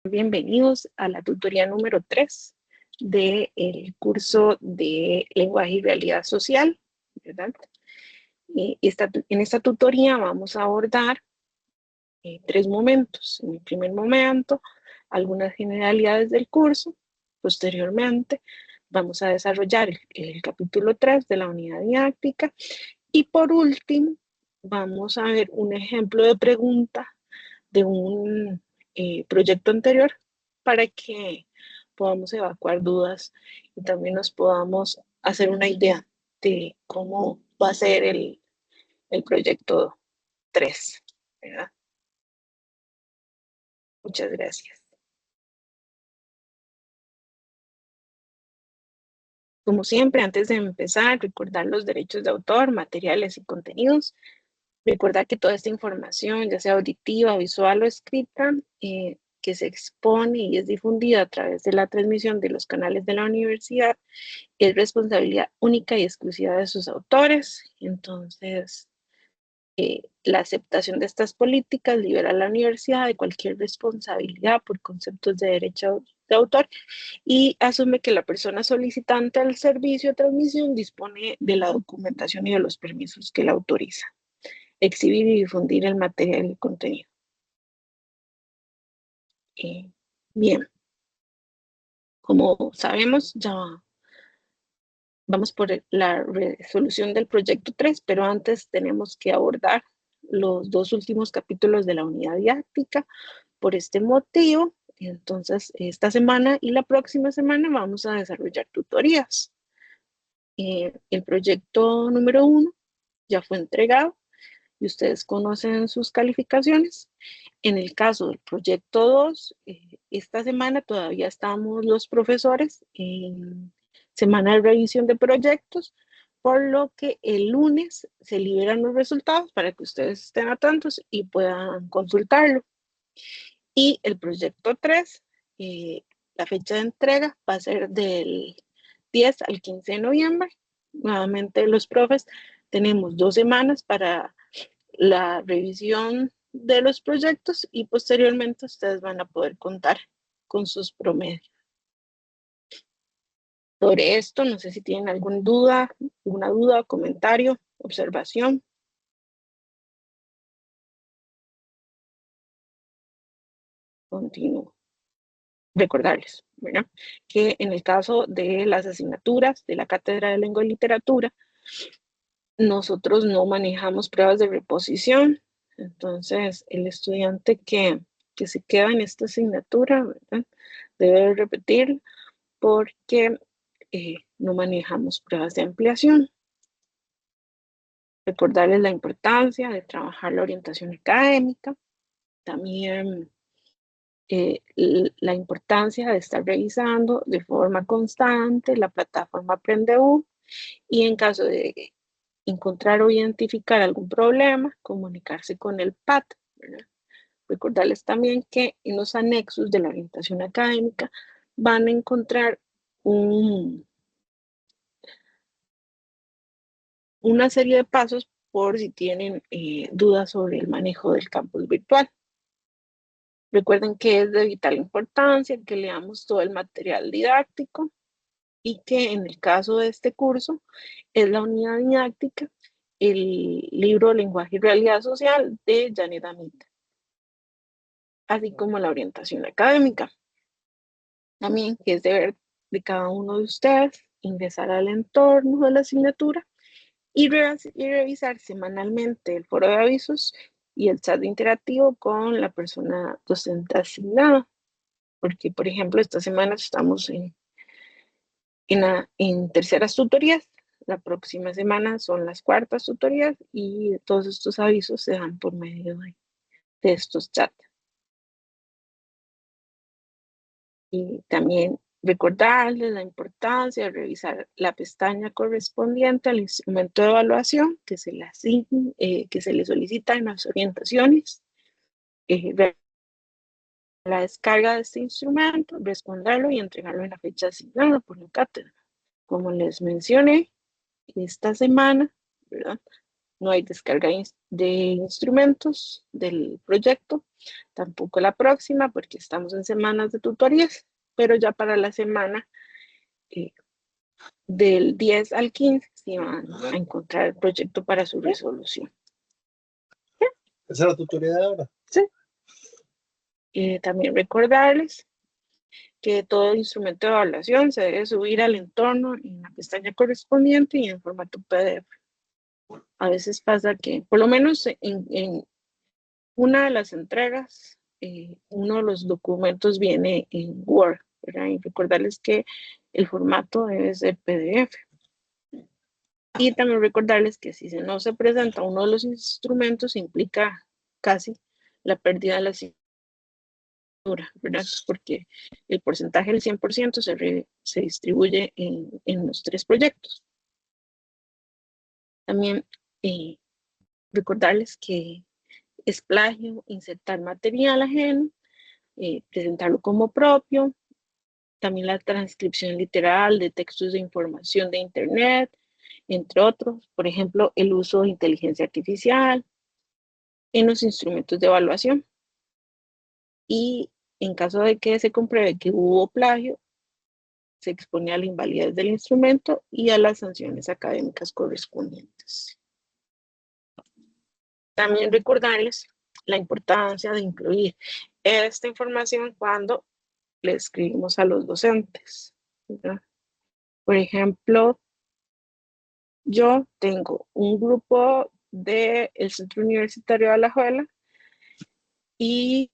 Bienvenidos a la tutoría número 3 del curso de lenguaje y realidad social, ¿verdad? En esta tutoría vamos a abordar 3 momentos. En el primer momento, algunas generalidades del curso. Posteriormente, vamos a desarrollar el capítulo 3 de la unidad didáctica. Y por último, vamos a ver un ejemplo de pregunta de un proyecto anterior para que podamos evacuar dudas y también nos podamos hacer una idea de cómo va a ser el proyecto 3, ¿verdad? Muchas gracias. Como siempre, antes de empezar, recordar los derechos de autor, materiales y contenidos. Recordar que toda esta información, ya sea auditiva, visual o escrita, que se expone y es difundida a través de la transmisión de los canales de la universidad, es responsabilidad única y exclusiva de sus autores. Entonces, la aceptación de estas políticas libera a la universidad de cualquier responsabilidad por conceptos de derecho de autor y asume que la persona solicitante del servicio de transmisión dispone de la documentación y de los permisos que la autoriza. Exhibir y difundir el material y el contenido. Bien, como sabemos, ya vamos por la resolución del proyecto 3, pero antes tenemos que abordar los 2 últimos capítulos de la unidad didáctica. Por este motivo, entonces, esta semana y la próxima semana vamos a desarrollar tutorías. El proyecto número 1 ya fue entregado y ustedes conocen sus calificaciones. En el caso del proyecto 2, esta semana todavía estamos los profesores en semana de revisión de proyectos, por lo que el lunes se liberan los resultados para que ustedes estén atentos y puedan consultarlo. Y el proyecto 3, la fecha de entrega va a ser del 10 al 15 de noviembre. Nuevamente los profes tenemos 2 semanas para la revisión de los proyectos y posteriormente ustedes van a poder contar con sus promedios. Sobre esto, no sé si tienen alguna duda, comentario, observación. Continúo. Recordarles, ¿verdad?, que en el caso de las asignaturas de la Cátedra de Lengua y Literatura, nosotros no manejamos pruebas de reposición. Entonces, el estudiante que se queda en esta asignatura, ¿verdad?, debe repetir porque no manejamos pruebas de ampliación. Recordarles la importancia de trabajar la orientación académica, también la importancia de estar revisando de forma constante la plataforma Aprendeu y en caso de encontrar o identificar algún problema, comunicarse con el PAT, ¿verdad? Recordarles también que en los anexos de la orientación académica van a encontrar una serie de pasos por si tienen dudas sobre el manejo del campus virtual. Recuerden que es de vital importancia que leamos todo el material didáctico y que en el caso de este curso es la unidad didáctica, el libro Lenguaje y Realidad Social de Janet Amit, así como la orientación académica. También que es deber de cada uno de ustedes ingresar al entorno de la asignatura y revisar semanalmente el foro de avisos y el chat interactivo con la persona docente asignada. Porque, por ejemplo, esta semana estamos en terceras tutorías, la próxima semana son las cuartas tutorías y todos estos avisos se dan por medio de estos chats. Y también recordarles la importancia de revisar la pestaña correspondiente al instrumento de evaluación que se le solicita en las orientaciones, la descarga de este instrumento, responderlo y entregarlo en la fecha asignada por la cátedra. Como les mencioné, esta semana, ¿verdad?, No hay descarga de instrumentos del proyecto, tampoco la próxima porque estamos en semanas de tutorías, pero ya para la semana del 10 al 15 sí van a encontrar el proyecto para su resolución. ¿Esa es la tutoría de ahora? Sí. También recordarles que todo instrumento de evaluación se debe subir al entorno en la pestaña correspondiente y en formato PDF. A veces pasa que, por lo menos en una de las entregas, uno de los documentos viene en Word, ¿verdad? Y recordarles que el formato debe ser PDF. Y también recordarles que si no se presenta uno de los instrumentos, implica casi la pérdida de la asignatura, ¿verdad? Porque el porcentaje del 100% se distribuye en los 3 proyectos. También recordarles que es plagio insertar material ajeno, presentarlo como propio, también la transcripción literal de textos de información de Internet, entre otros, por ejemplo, el uso de inteligencia artificial en los instrumentos de evaluación. Y en caso de que se compruebe que hubo plagio, se expone a la invalidez del instrumento y a las sanciones académicas correspondientes. También recordarles la importancia de incluir esta información cuando le escribimos a los docentes, ¿verdad? Por ejemplo, yo tengo un grupo del Centro Universitario de Alajuela y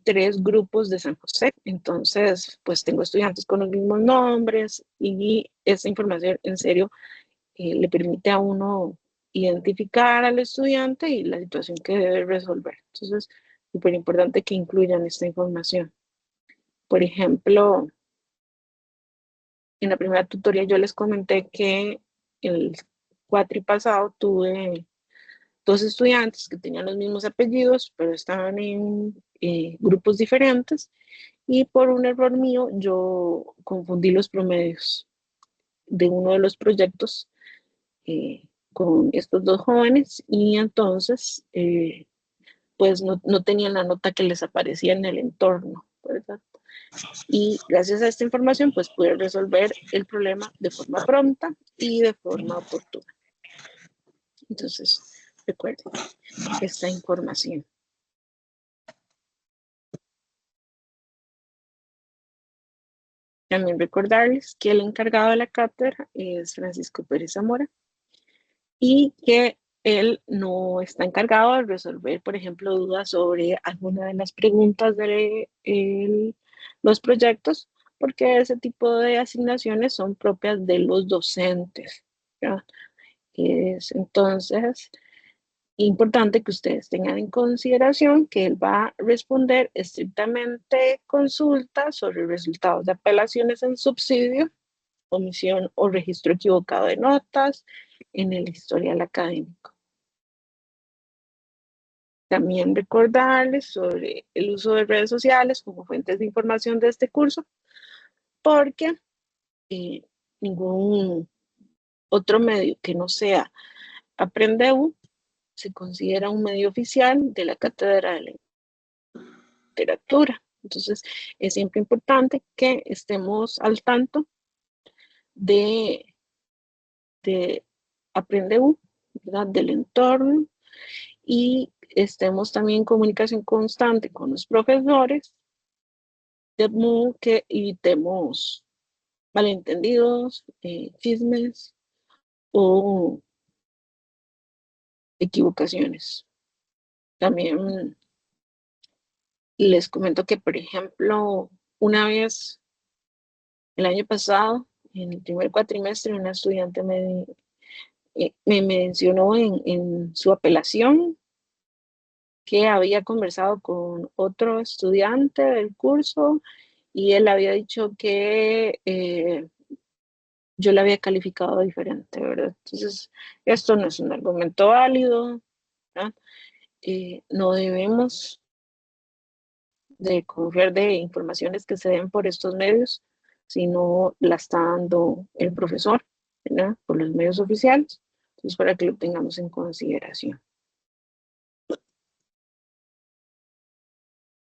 3 grupos de San José. Entonces, pues tengo estudiantes con los mismos nombres y esa información en serio le permite a uno identificar al estudiante y la situación que debe resolver. Entonces, súper importante que incluyan esta información. Por ejemplo, en la primera tutoría yo les comenté que el cuatri pasado tuve 2 estudiantes que tenían los mismos apellidos, pero estaban en grupos diferentes y por un error mío yo confundí los promedios de uno de los proyectos con estos 2 jóvenes y entonces pues no tenían la nota que les aparecía en el entorno, ¿verdad? Y gracias a esta información pues pude resolver el problema de forma pronta y de forma oportuna. Entonces, recuerden esta información. También recordarles que el encargado de la cátedra es Francisco Pérez Zamora y que él no está encargado de resolver, por ejemplo, dudas sobre alguna de las preguntas de los proyectos, porque ese tipo de asignaciones son propias de los docentes, ¿ya? Es entonces importante que ustedes tengan en consideración que él va a responder estrictamente consultas sobre resultados de apelaciones en subsidio, omisión o registro equivocado de notas en el historial académico. También recordarles sobre el uso de redes sociales como fuentes de información de este curso, porque ningún otro medio que no sea Aprendeu se considera un medio oficial de la Cátedra de la Literatura. Entonces, es siempre importante que estemos al tanto de Aprendeu, ¿verdad? Del entorno y estemos también en comunicación constante con los profesores, de modo que evitemos malentendidos, chismes o equivocaciones. También les comento que, por ejemplo, una vez el año pasado, en el primer cuatrimestre, una estudiante me mencionó en su apelación que había conversado con otro estudiante del curso y él había dicho que yo le había calificado diferente, ¿verdad? Entonces, esto no es un argumento válido, ¿verdad? No debemos de confiar de informaciones que se den por estos medios, sino la está dando el profesor, ¿verdad? Por los medios oficiales, Entonces, para que lo tengamos en consideración.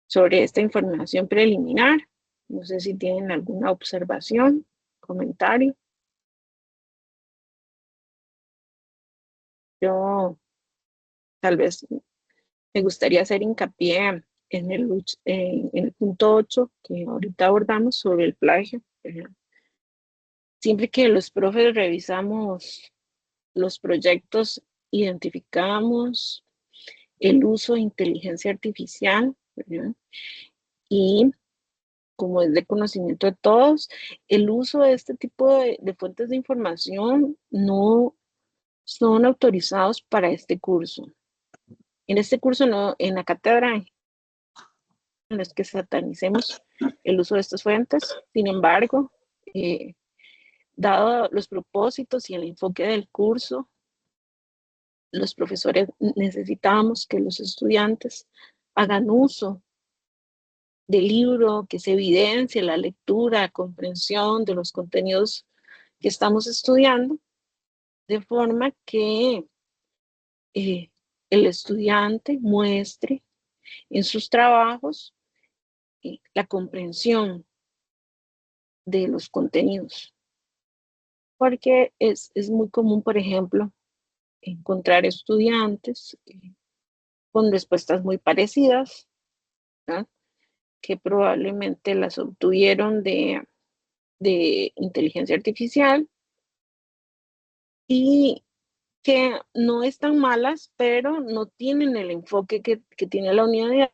Sobre esta información preliminar, no sé si tienen alguna observación, comentario. Yo tal vez me gustaría hacer hincapié en el punto 8 que ahorita abordamos sobre el plagio. Siempre que los profes revisamos los proyectos, identificamos el uso de inteligencia artificial, ¿verdad? Y como es de conocimiento de todos, el uso de este tipo de fuentes de información no son autorizados para este curso. En este curso, no, en la cátedra, no es que satanicemos el uso de estas fuentes. Sin embargo, dado los propósitos y el enfoque del curso, los profesores necesitamos que los estudiantes hagan uso del libro, que se evidencie la lectura, comprensión de los contenidos que estamos estudiando, de forma que el estudiante muestre en sus trabajos la comprensión de los contenidos. Porque es muy común, por ejemplo, encontrar estudiantes con respuestas muy parecidas, ¿no? Que probablemente las obtuvieron de inteligencia artificial y que no están malas, pero no tienen el enfoque que tiene la unidad.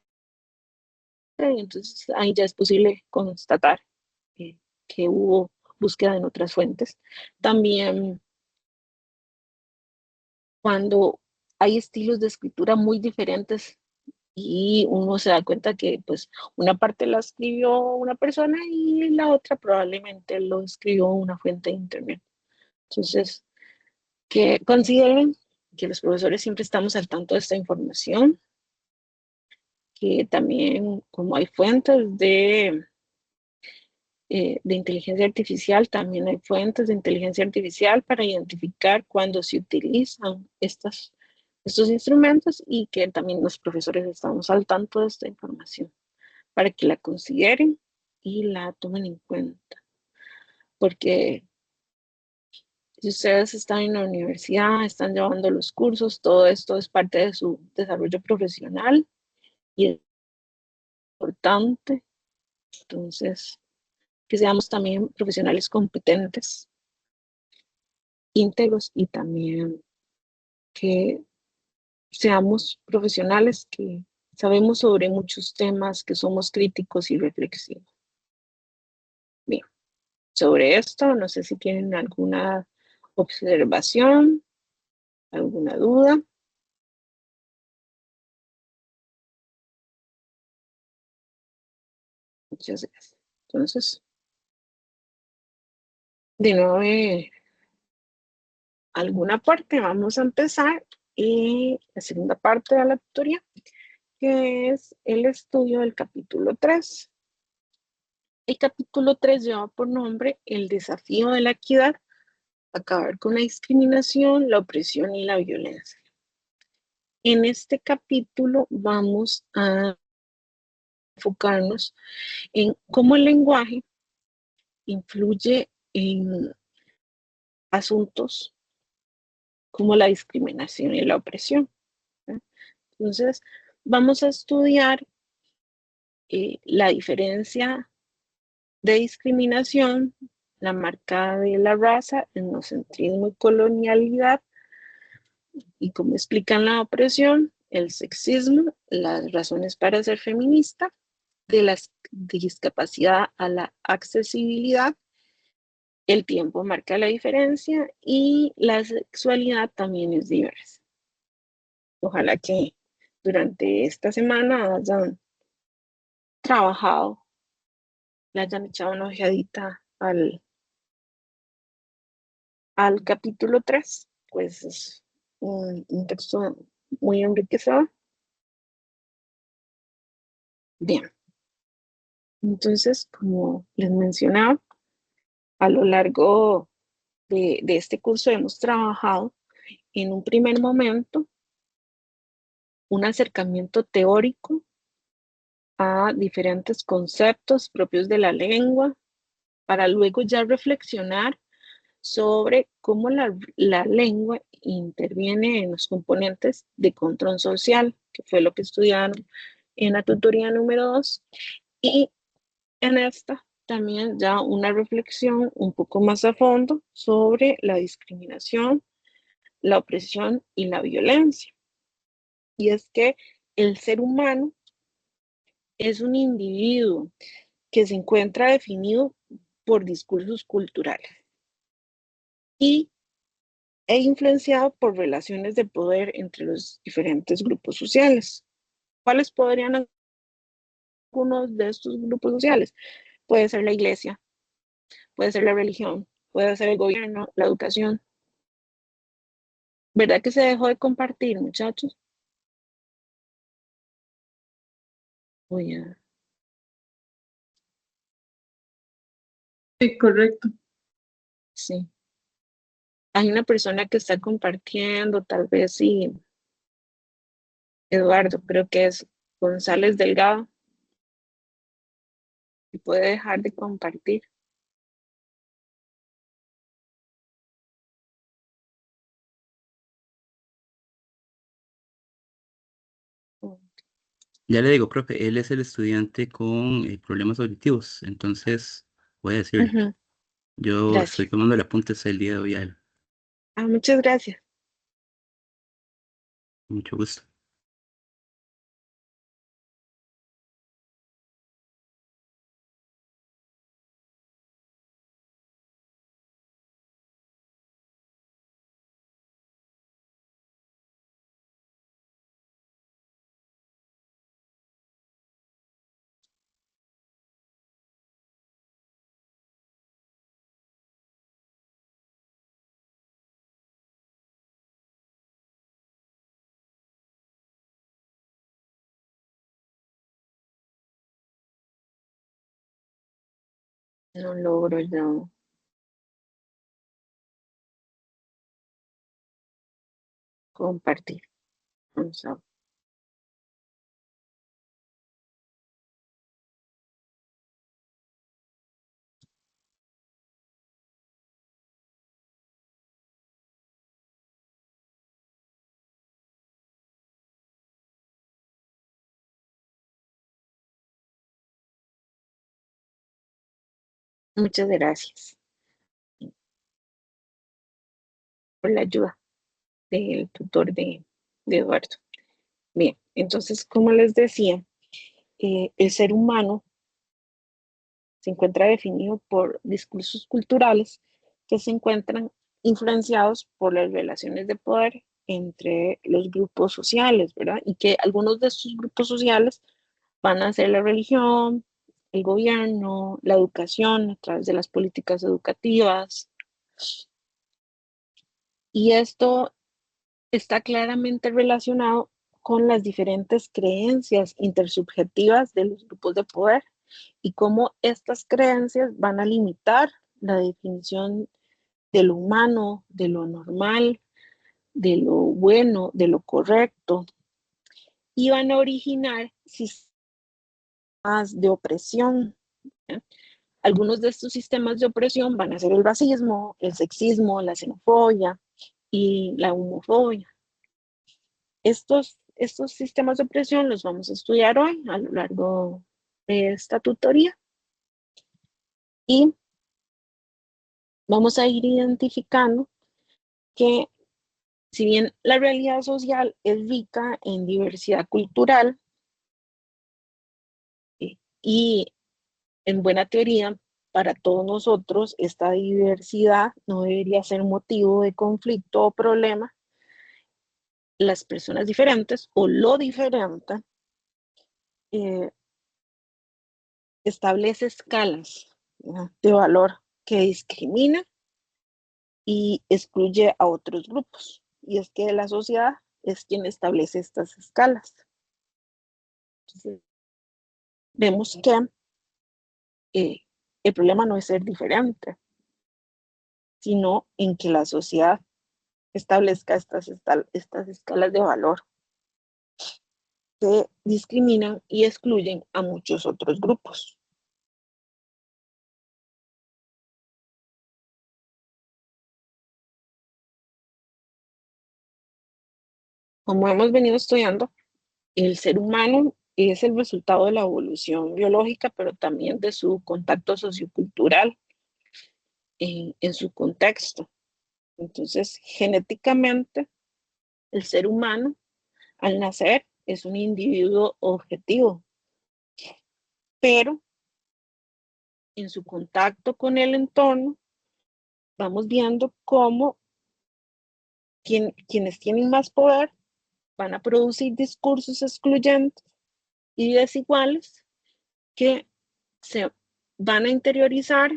Entonces ahí ya es posible constatar que hubo búsqueda en otras fuentes. También cuando hay estilos de escritura muy diferentes y uno se da cuenta que pues una parte la escribió una persona y la otra probablemente lo escribió una fuente de internet. Entonces, que consideren que los profesores siempre estamos al tanto de esta información, que también como hay fuentes de inteligencia artificial, también hay fuentes de inteligencia artificial para identificar cuando se utilizan estos instrumentos y que también los profesores estamos al tanto de esta información para que la consideren y la tomen en cuenta. Porque si ustedes están en la universidad, están llevando los cursos, todo esto es parte de su desarrollo profesional y es importante. Entonces, que seamos también profesionales competentes, íntegros y también que seamos profesionales que sabemos sobre muchos temas, que somos críticos y reflexivos. Bien, sobre esto, no sé si tienen alguna observación, alguna duda. Muchas gracias. Entonces, de nuevo, alguna parte, vamos a empezar y la segunda parte de la tutoría, que es el estudio del capítulo 3. El capítulo 3 lleva por nombre El desafío de la equidad, acabar con la discriminación, la opresión y la violencia. En este capítulo vamos a enfocarnos en cómo el lenguaje influye en asuntos como la discriminación y la opresión. Entonces, vamos a estudiar la diferencia de discriminación, la marca de la raza, etnocentrismo y colonialidad, y cómo explican la opresión, el sexismo, las razones para ser feminista, de la discapacidad a la accesibilidad, el tiempo marca la diferencia y la sexualidad también es diversa. Ojalá que durante esta semana hayan trabajado, le hayan echado una ojeadita al capítulo 3, pues es un texto muy enriquecedor. Bien, entonces, como les mencionaba, a lo largo de este curso hemos trabajado en un primer momento un acercamiento teórico a diferentes conceptos propios de la lengua, para luego ya reflexionar sobre cómo la lengua interviene en los componentes de control social, que fue lo que estudiaron en la tutoría número 2, y en esta también ya una reflexión un poco más a fondo sobre la discriminación, la opresión y la violencia. Y es que el ser humano es un individuo que se encuentra definido por discursos culturales y influenciado por relaciones de poder entre los diferentes grupos sociales. ¿Cuáles podrían ser algunos de estos grupos sociales? Puede ser la iglesia, puede ser la religión, puede ser el gobierno, la educación. ¿Verdad que se dejó de compartir, muchachos? Voy a... Sí, correcto. Sí. Hay una persona que está compartiendo, tal vez sí, Eduardo, creo que es González Delgado, y puede dejar de compartir. Ya le digo, profe, él es el estudiante con problemas auditivos, entonces voy a decirle, Ujú, yo estoy gracias. tomando el apuntes el día de hoy a él. Muchas gracias. Mucho gusto. No logro yo compartir. Vamos a... Muchas gracias por la ayuda del tutor de Eduardo. Bien, entonces, como les decía, el ser humano se encuentra definido por discursos culturales que se encuentran influenciados por las relaciones de poder entre los grupos sociales, ¿verdad? Y que algunos de estos grupos sociales van a ser la religión, el gobierno, la educación a través de las políticas educativas. Y esto está claramente relacionado con las diferentes creencias intersubjetivas de los grupos de poder y cómo estas creencias van a limitar la definición de lo humano, de lo normal, de lo bueno, de lo correcto, y van a originar sistemas de opresión. ¿Eh? Algunos de estos sistemas de opresión van a ser el racismo, el sexismo, la xenofobia y la homofobia. Estos sistemas de opresión los vamos a estudiar hoy a lo largo de esta tutoría y vamos a ir identificando que si bien la realidad social es rica en diversidad cultural y en buena teoría, para todos nosotros esta diversidad no debería ser motivo de conflicto o problema. Las personas diferentes o lo diferente eh, establece escalas, ¿no?, de valor que discrimina y excluye a otros grupos. Y es que la sociedad es quien establece estas escalas. Entonces, vemos que el problema no es ser diferente, sino en que la sociedad establezca estas escalas de valor que discriminan y excluyen a muchos otros grupos. Como hemos venido estudiando, el ser humano es el resultado de la evolución biológica, pero también de su contacto sociocultural en su contexto. Entonces, genéticamente, el ser humano al nacer es un individuo objetivo, pero en su contacto con el entorno, vamos viendo cómo quienes tienen más poder van a producir discursos excluyentes y desiguales que se van a interiorizar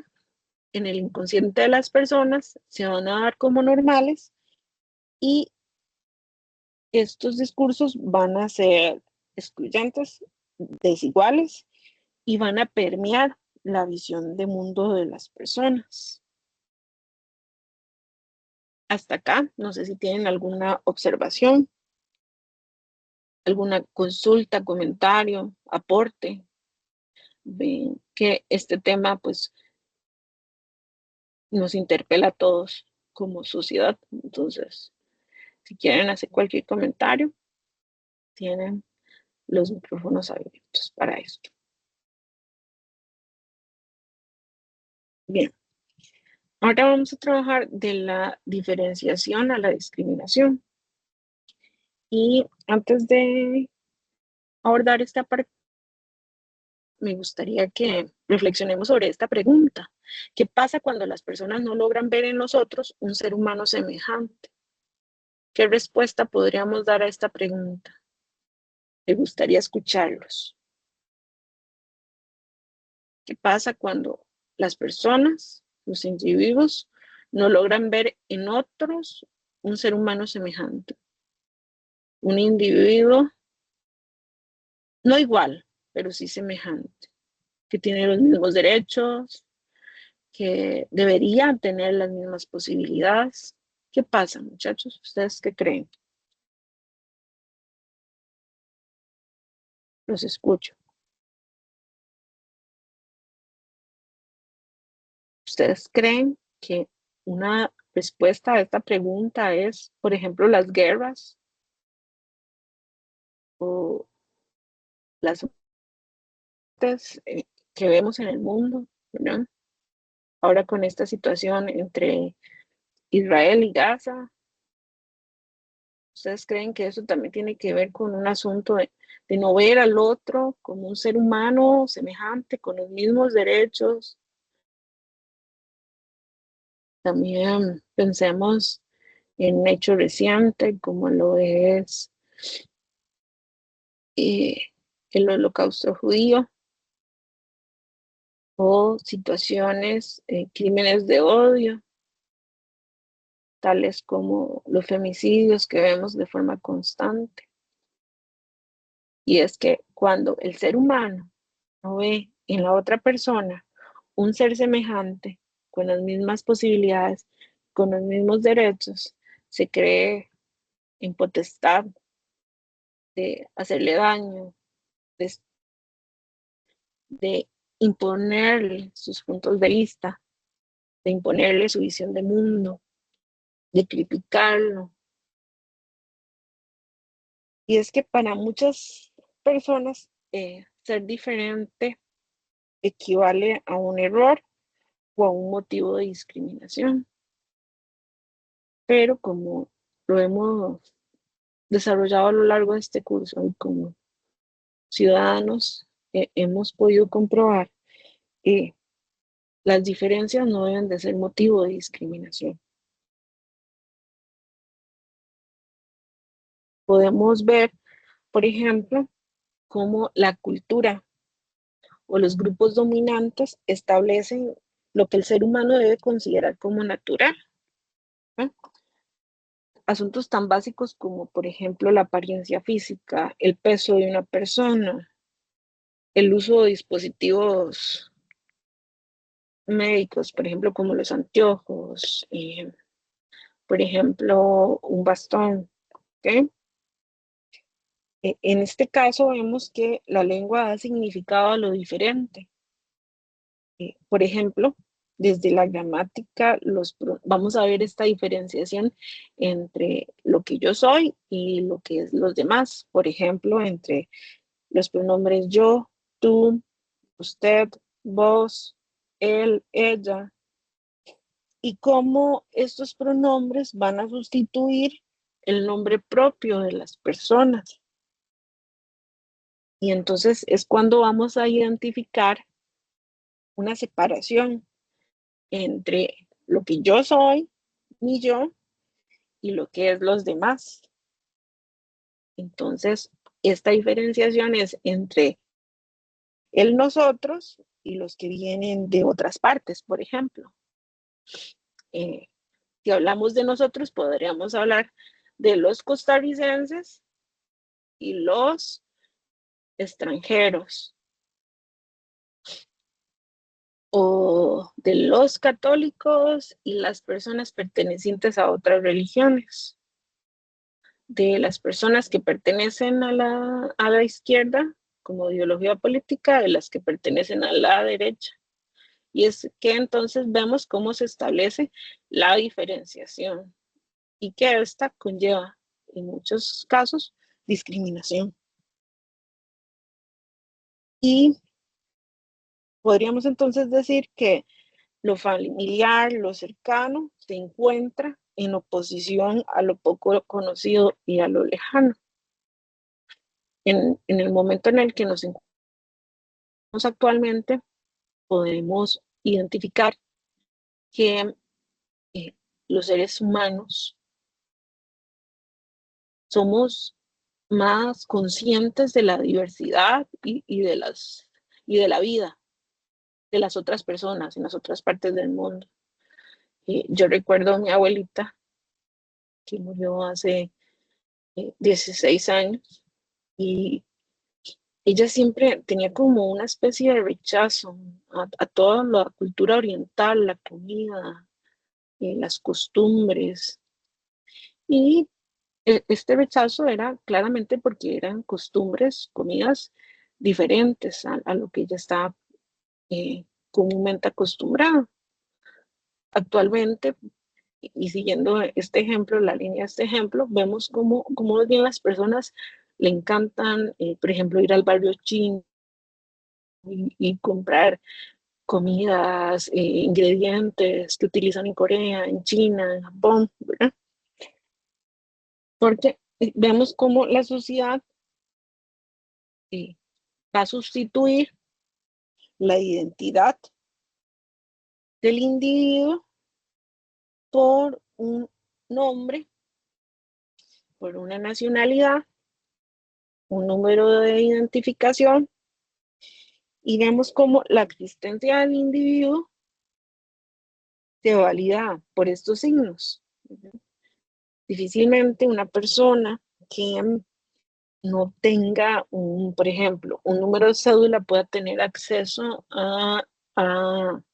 en el inconsciente de las personas, se van a dar como normales y estos discursos van a ser excluyentes, desiguales y van a permear la visión de mundo de las personas. Hasta acá, no sé si tienen alguna observación, alguna consulta, comentario, aporte. Ven que este tema pues nos interpela a todos como sociedad. Entonces, si quieren hacer cualquier comentario, tienen los micrófonos abiertos para esto. Bien, ahora vamos a trabajar de la diferenciación a la discriminación. Y antes de abordar esta parte, me gustaría que reflexionemos sobre esta pregunta. ¿Qué pasa cuando las personas no logran ver en nosotros un ser humano semejante? ¿Qué respuesta podríamos dar a esta pregunta? Me gustaría escucharlos. ¿Qué pasa cuando las personas, los individuos, no logran ver en otros un ser humano semejante? Un individuo no igual, pero sí semejante, que tiene los mismos derechos, que debería tener las mismas posibilidades. ¿Qué pasa, muchachos? ¿Ustedes qué creen? Los escucho. ¿Ustedes creen que una respuesta a esta pregunta es, por ejemplo, las guerras o las muertes que vemos en el mundo, ¿verdad? Ahora con esta situación entre Israel y Gaza, ¿ustedes creen que eso también tiene que ver con un asunto de no ver al otro como un ser humano semejante, con los mismos derechos? También pensemos en un hecho reciente como lo es el holocausto judío o situaciones, crímenes de odio, tales como los femicidios que vemos de forma constante. Y es que cuando el ser humano no ve en la otra persona un ser semejante, con las mismas posibilidades, con los mismos derechos, se cree en potestad de hacerle daño, de imponerle sus puntos de vista, de imponerle su visión de mundo, de criticarlo. Y es que para muchas personas ser diferente equivale a un error o a un motivo de discriminación. Pero como lo hemos desarrollado a lo largo de este curso y como ciudadanos hemos podido comprobar que las diferencias no deben de ser motivo de discriminación. Podemos ver, por ejemplo, cómo la cultura o los grupos dominantes establecen lo que el ser humano debe considerar como natural. ¿Eh? Asuntos tan básicos como, por ejemplo, la apariencia física, el peso de una persona, el uso de dispositivos médicos, por ejemplo, como los anteojos, Por ejemplo, un bastón, ¿ok? En este caso vemos que la lengua da significado a lo diferente. Por ejemplo, desde la gramática vamos a ver esta diferenciación entre lo que yo soy y lo que es los demás. Por ejemplo, entre los pronombres yo, tú, usted, vos, él, ella, y cómo estos pronombres van a sustituir el nombre propio de las personas. Y entonces es cuando vamos a identificar una separación entre lo que yo soy, mi yo, y lo que es los demás. Entonces, esta diferenciación es entre el nosotros y los que vienen de otras partes, por ejemplo. Si hablamos de nosotros, podríamos hablar de los costarricenses y los extranjeros, o de los católicos y las personas pertenecientes a otras religiones, de las personas que pertenecen a la izquierda como ideología política, de las que pertenecen a la derecha. Y es que entonces vemos cómo se establece la diferenciación y que esta conlleva en muchos casos discriminación. Y podríamos entonces decir que lo familiar, lo cercano, se encuentra en oposición a lo poco conocido y a lo lejano. En el momento en el que nos encontramos actualmente, podemos identificar que los seres humanos somos más conscientes de la diversidad y de la vida de las otras personas en las otras partes del mundo. Yo recuerdo a mi abuelita, que murió hace 16 años, y ella siempre tenía como una especie de rechazo a toda la cultura oriental, la comida, las costumbres. Y este rechazo era claramente porque eran costumbres, comidas diferentes a lo que ella estaba comúnmente acostumbrada. Actualmente, y siguiendo este ejemplo, la línea de este ejemplo, vemos cómo más bien las personas le encantan, por ejemplo, ir al barrio chino y comprar comidas, ingredientes que utilizan en Corea, en China, en Japón, ¿verdad? Porque vemos cómo la sociedad va a sustituir la identidad del individuo por un nombre, por una nacionalidad, un número de identificación, y vemos cómo la existencia del individuo se valida por estos signos. Difícilmente una persona que no tenga, por ejemplo, un número de cédula pueda tener acceso a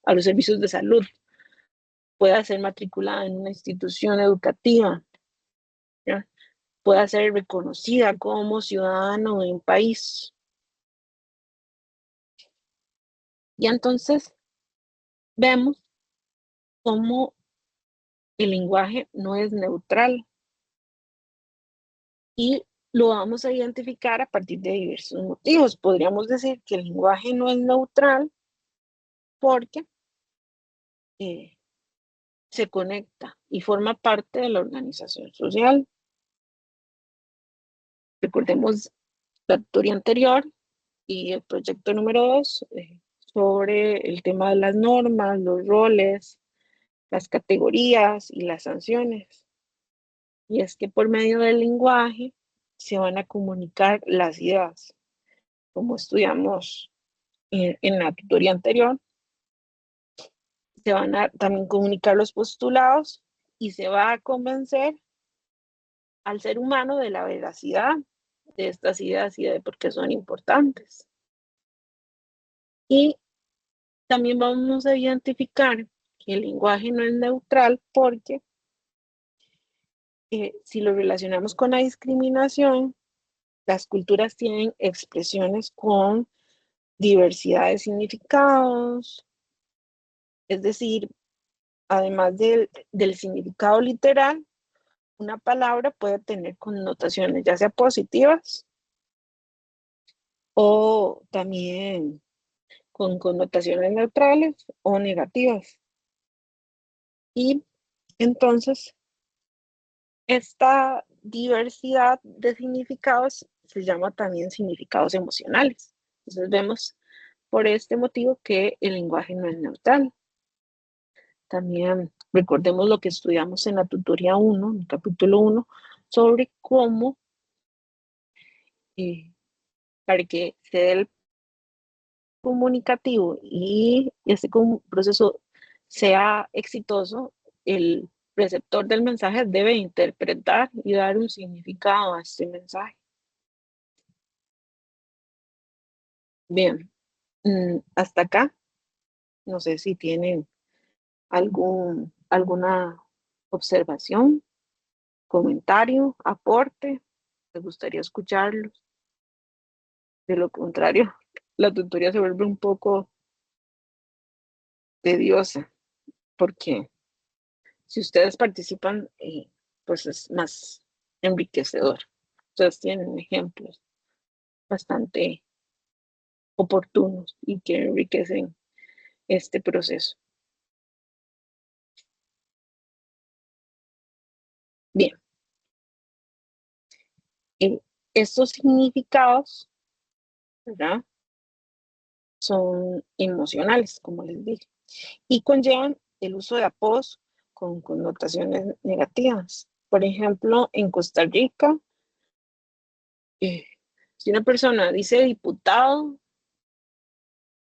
los servicios de salud, pueda ser matriculada en una institución educativa, ¿ya? Pueda ser reconocida como ciudadano de un país. Y entonces vemos cómo el lenguaje no es neutral y lo vamos a identificar a partir de diversos motivos. Podríamos decir que el lenguaje no es neutral porque se conecta y forma parte de la organización social. Recordemos la teoría anterior y el proyecto número 2 sobre el tema de las normas, los roles, las categorías y las sanciones. Y es que por medio del lenguaje se van a comunicar las ideas, como estudiamos en la tutoría anterior. Se van a también comunicar los postulados y se va a convencer al ser humano de la veracidad de estas ideas y de por qué son importantes. Y también vamos a identificar que el lenguaje no es neutral porque si lo relacionamos con la discriminación, las culturas tienen expresiones con diversidad de significados, es decir, además del significado literal, una palabra puede tener connotaciones ya sea positivas o también con connotaciones neutrales o negativas. Y entonces, esta diversidad de significados se llama también significados emocionales. Entonces vemos por este motivo que el lenguaje no es neutral. También recordemos lo que estudiamos en la tutoría 1, en el capítulo 1, sobre cómo para que se dé el comunicativo y este proceso sea exitoso, el receptor del mensaje debe interpretar y dar un significado a este mensaje. Bien, hasta acá, no sé si tienen alguna observación, comentario, aporte, me gustaría escucharlos. De lo contrario, la tutoría se vuelve un poco tediosa, porque si ustedes participan, pues es más enriquecedor. Ustedes tienen ejemplos bastante oportunos y que enriquecen este proceso. Bien. Estos significados, ¿verdad?, son emocionales, como les dije, y conllevan el uso de apodos con connotaciones negativas. Por ejemplo, en Costa Rica, si una persona dice diputado,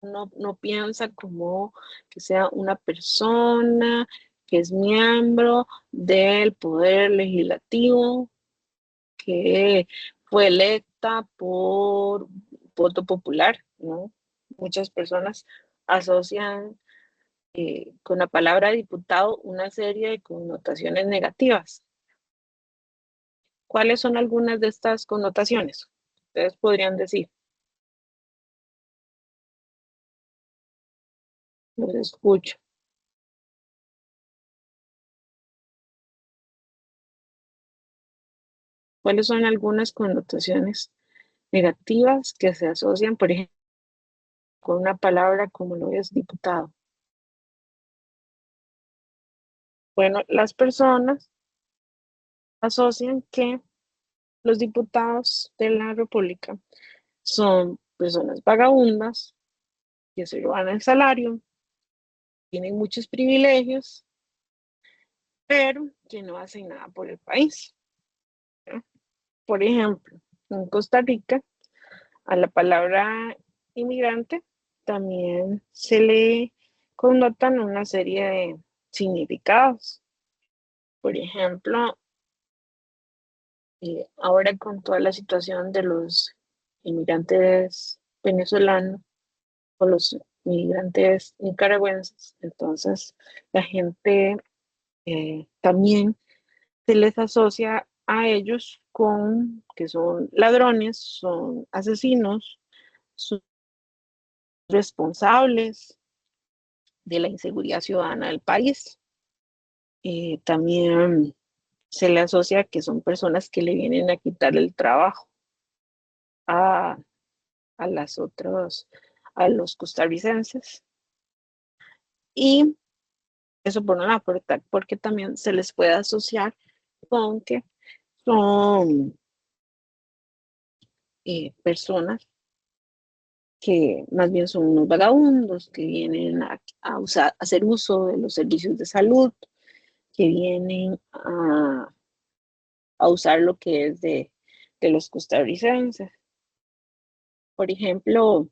no piensa como que sea una persona que es miembro del poder legislativo, que fue electa por voto popular, ¿no? Muchas personas asocian con la palabra diputado una serie de connotaciones negativas. ¿Cuáles son algunas de estas connotaciones? Ustedes podrían decir. Los escucho. ¿Cuáles son algunas connotaciones negativas que se asocian, por ejemplo, con una palabra como lo es diputado? Bueno, las personas asocian que los diputados de la República son personas vagabundas, que se roban el salario, tienen muchos privilegios, pero que no hacen nada por el país, ¿no? Por ejemplo, en Costa Rica, a la palabra inmigrante también se le connotan una serie de significados. Por ejemplo, ahora con toda la situación de los inmigrantes venezolanos o los inmigrantes nicaragüenses, entonces la gente también se les asocia a ellos con que son ladrones, son asesinos, son responsables de la inseguridad ciudadana del país. También se le asocia que son personas que le vienen a quitar el trabajo a los costarricenses. Y eso por una parte, porque también se les puede asociar con que son personas que más bien son unos vagabundos, que vienen a hacer uso de los servicios de salud, que vienen a usar lo que es de los costarricenses. Por ejemplo,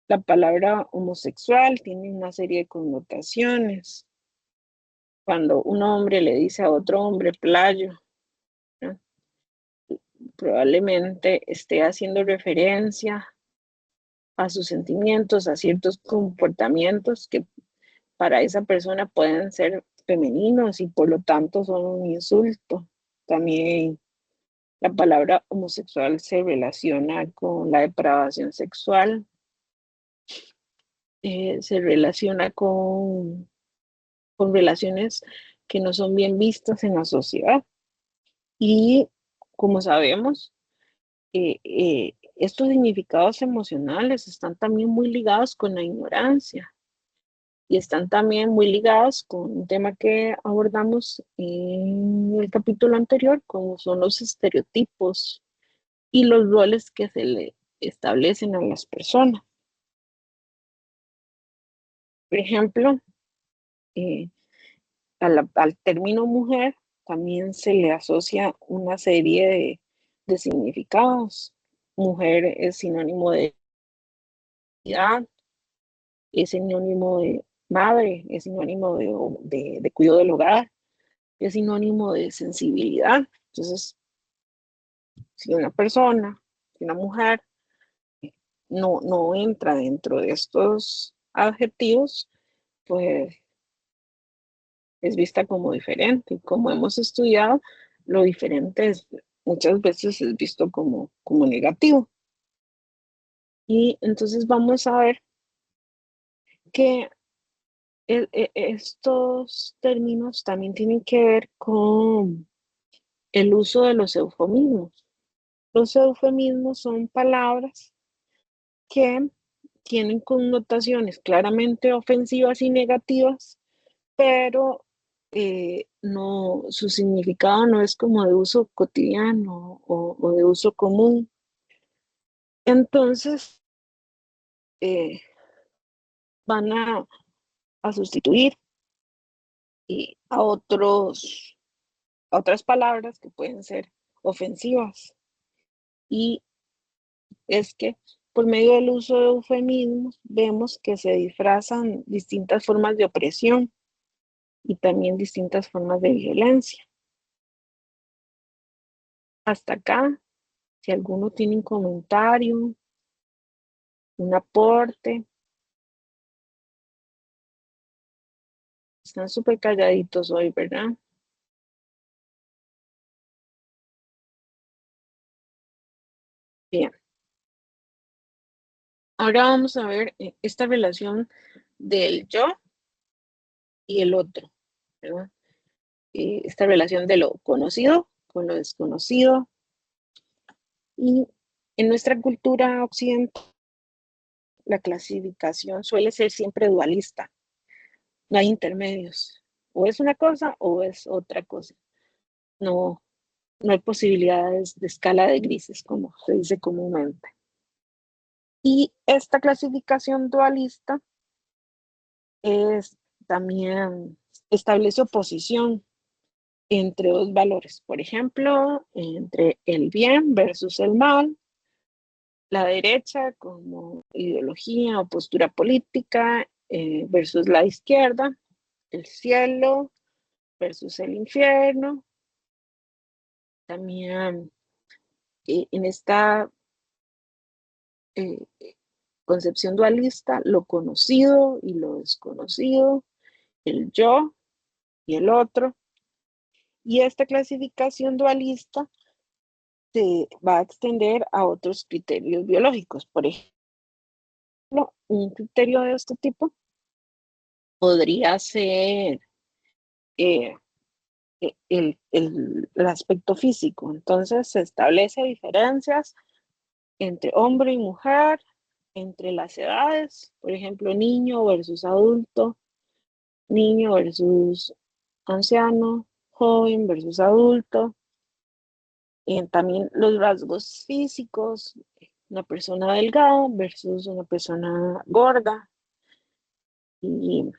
la palabra homosexual tiene una serie de connotaciones. Cuando un hombre le dice a otro hombre playo, ¿no?, probablemente esté haciendo referencia a sus sentimientos, a ciertos comportamientos que para esa persona pueden ser femeninos y por lo tanto son un insulto. También la palabra homosexual se relaciona con la depravación sexual, se relaciona con relaciones que no son bien vistas en la sociedad. Y como sabemos, estos significados emocionales están también muy ligados con la ignorancia y están también muy ligados con un tema que abordamos en el capítulo anterior, como son los estereotipos y los roles que se le establecen a las personas. Por ejemplo, al término mujer también se le asocia una serie de significados. Mujer es sinónimo de edad, es sinónimo de madre, es sinónimo de cuidado del hogar, es sinónimo de sensibilidad. Entonces, si una persona, si una mujer no entra dentro de estos adjetivos, pues es vista como diferente. Como hemos estudiado, lo diferente muchas veces es visto como negativo. Y entonces vamos a ver que estos términos también tienen que ver con el uso de los eufemismos. Los eufemismos son palabras que tienen connotaciones claramente ofensivas y negativas, pero no, su significado no es como de uso cotidiano o de uso común. Entonces, van a sustituir a otras palabras que pueden ser ofensivas. Y es que por medio del uso de eufemismos vemos que se disfrazan distintas formas de opresión y también distintas formas de violencia. Hasta acá, si alguno tiene un comentario, un aporte, están súper calladitos hoy, ¿verdad? Bien. Ahora vamos a ver esta relación del yo y el otro, ¿verdad? Esta relación de lo conocido con lo desconocido. Y en nuestra cultura occidental, la clasificación suele ser siempre dualista. No hay intermedios. O es una cosa o es otra cosa. No, no hay posibilidades de escala de grises, como se dice comúnmente. Y esta clasificación dualista también establece oposición entre dos valores. Por ejemplo, entre el bien versus el mal, la derecha como ideología o postura política versus la izquierda, el cielo versus el infierno. También en esta concepción dualista, lo conocido y lo desconocido, el yo y el otro. Y esta clasificación dualista se va a extender a otros criterios biológicos. Por ejemplo, un criterio de este tipo podría ser el aspecto físico. Entonces se establece diferencias entre hombre y mujer, entre las edades, por ejemplo, niño versus adulto, niño versus anciano, joven versus adulto, y también los rasgos físicos, una persona delgada versus una persona gorda, y,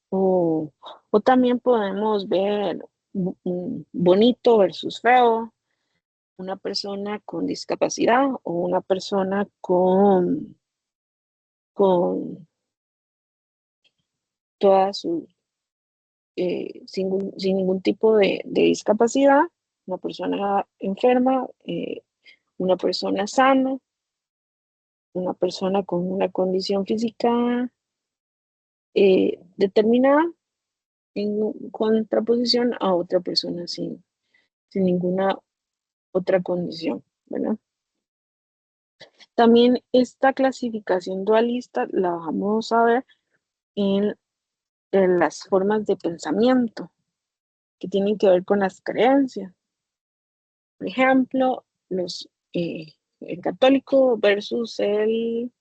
o, o también podemos ver bonito versus feo, una persona con discapacidad o una persona con toda su, sin ningún tipo de discapacidad, una persona enferma, una persona sana, una persona con una condición física determinada en contraposición a otra persona sin ninguna otra condición, ¿verdad? También esta clasificación dualista la vamos a ver en las formas de pensamiento que tienen que ver con las creencias. Por ejemplo, el católico versus el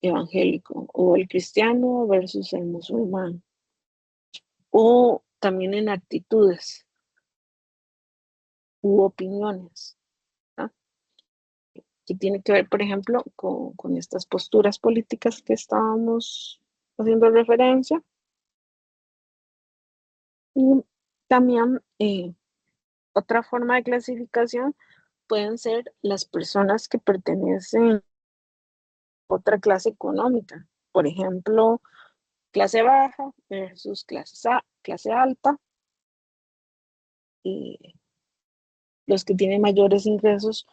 evangélico, o el cristiano versus el musulmán, o también en actitudes u opiniones, ¿no? Que tiene que ver, por ejemplo, con estas posturas políticas que estábamos haciendo referencia. Y también otra forma de clasificación pueden ser las personas que pertenecen a otra clase económica. Por ejemplo, clase baja versus clase alta. Y los que tienen mayores ingresos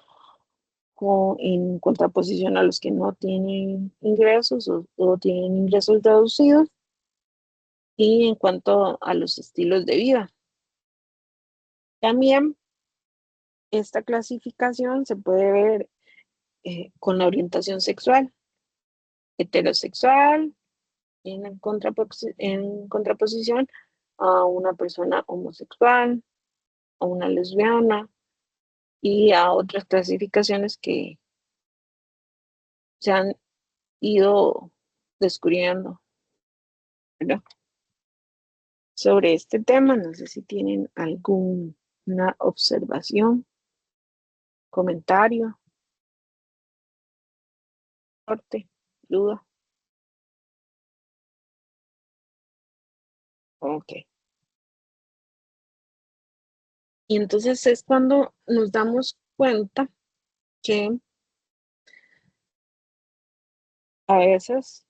en contraposición a los que no tienen ingresos o tienen ingresos reducidos. Y en cuanto a los estilos de vida, también esta clasificación se puede ver con la orientación sexual, heterosexual, en contraposición a una persona homosexual, a una lesbiana y a otras clasificaciones que se han ido descubriendo, ¿verdad? Sobre este tema, no sé si tienen alguna observación, comentario, aporte, duda. Ok. Y entonces es cuando nos damos cuenta que a veces